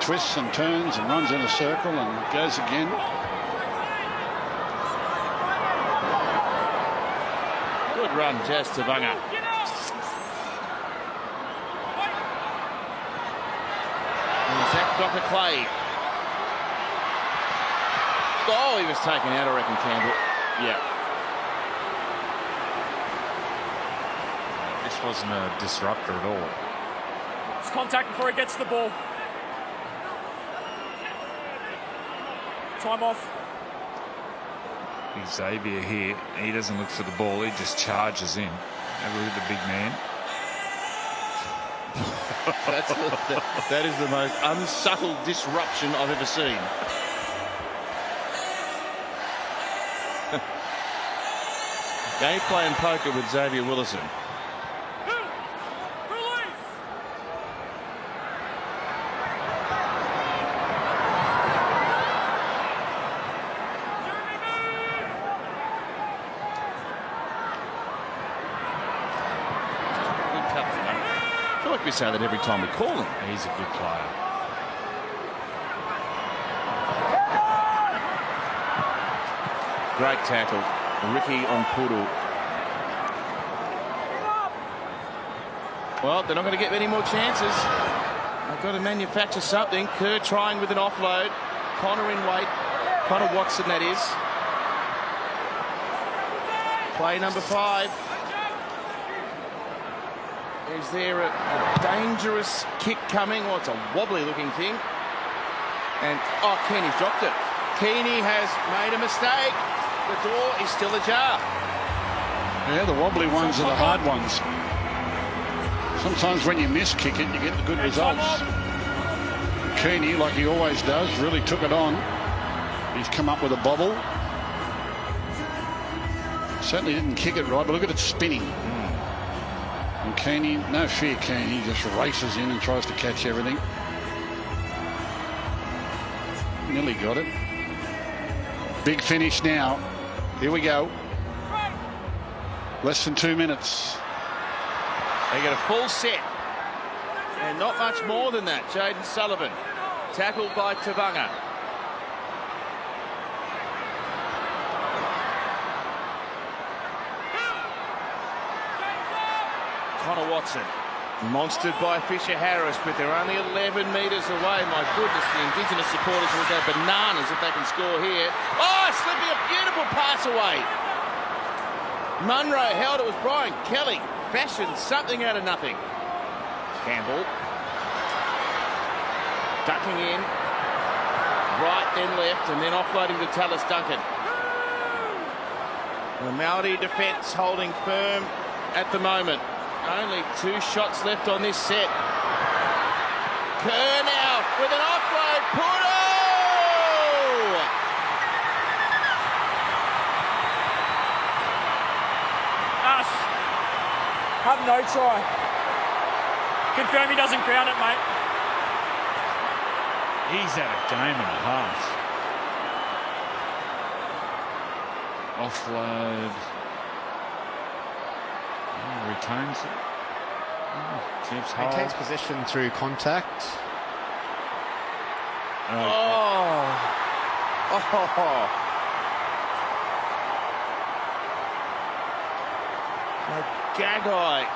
Twists and turns and runs in a circle and goes again. Good run, Jazz Tavanga. And Zach Docker-Clay. Oh, he was taken out, I reckon, Campbell. Yeah. This wasn't a disruptor at all. It's contact before he gets the ball. Time off. Xavier here, he doesn't look for the ball, he just charges in. Have a look at the big man. That is the most unsubtle disruption I've ever seen. They ain't playing poker with Xavier Willison. I feel like we say that every time we call him. He's a good player. Great tackle. Ricky on Puru. Well, they're not going to get many more chances. They've got to manufacture something. Kerr trying with an offload. Connor in weight. Connor Watson, that is. Play number 5. Is there a dangerous kick coming? Oh, it's a wobbly looking thing. And, oh, Keeney's dropped it. Keeney has made a mistake. The door is still ajar. Yeah, the wobbly ones are the hard ones. Sometimes when you miss kick it, you get the good results. Keeney, like he always does, really took it on. He's come up with a bobble. Certainly didn't kick it right, but look at it spinning. And Keeney, no fear Keeney, just races in and tries to catch everything. Nearly got it. Big finish now. Here we go. Less than 2 minutes. They get a full set. And not much more than that. Jaden Sullivan tackled by Tavanga. Connor Watson monstered by Fisher Harris, but they're only 11 metres away. My goodness, the Indigenous supporters will go bananas if they can score here. Oh, slipping a beautiful pass away. Munro held it. Was Brian Kelly fashioned something out of nothing. Campbell ducking in, right then left, and then offloading to Tallis Duncan. The Maori defence holding firm at the moment. Only 2 shots left on this set. Kerr now with an offload. Puru! Us. Have no try. Confirm he doesn't ground it, mate. He's had a game and a half. Offload. Retains it. Keeps hold. Maintains possession through contact. Oh. Gagai.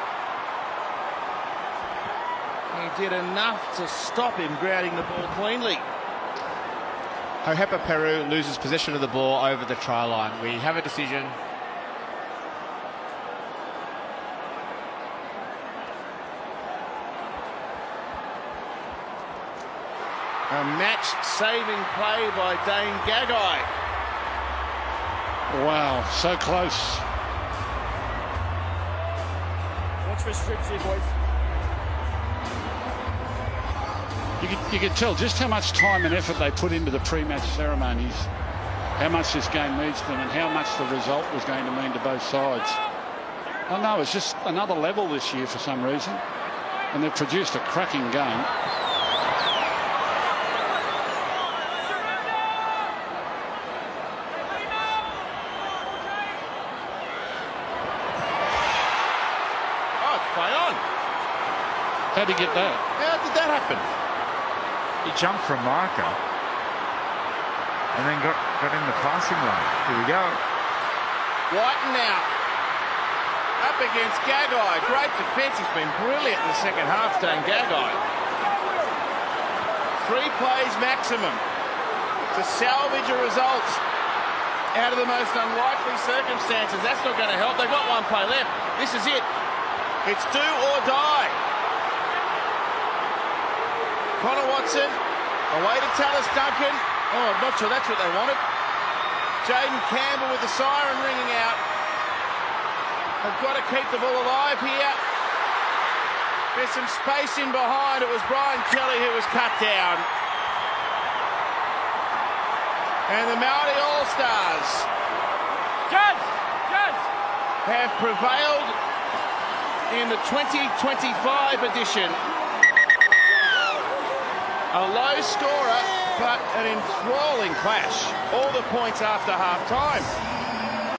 He did enough to stop him grounding the ball cleanly. Hohepa Peru loses possession of the ball over the try line. We have a decision. A match-saving play by Dane Gagai. Wow, so close. Watch for strips here, boys. You could tell just how much time and effort they put into the pre-match ceremonies, how much this game means to them and how much the result was going to mean to both sides. I know it's just another level this year for some reason, and they've produced a cracking game. How'd he get that? How did that happen? He jumped from marker and then got in the passing lane. Here we go. Whiten now. Up against Gagai. Great defence. He's been brilliant in the second half, Dane Gagai. 3 plays maximum to salvage a result out of the most unlikely circumstances. That's not going to help. They've got 1 play left. This is it. It's do or die. Connor Watson, away to Tallis Duncan. Oh, I'm not sure that's what they wanted. Jaden Campbell with the siren ringing out. have got to keep the ball alive here. There's some space in behind. It was Brian Kelly who was cut down. And the Maori All-Stars have prevailed in the 2025 edition. A low scorer, but an enthralling clash. All the points after half-time.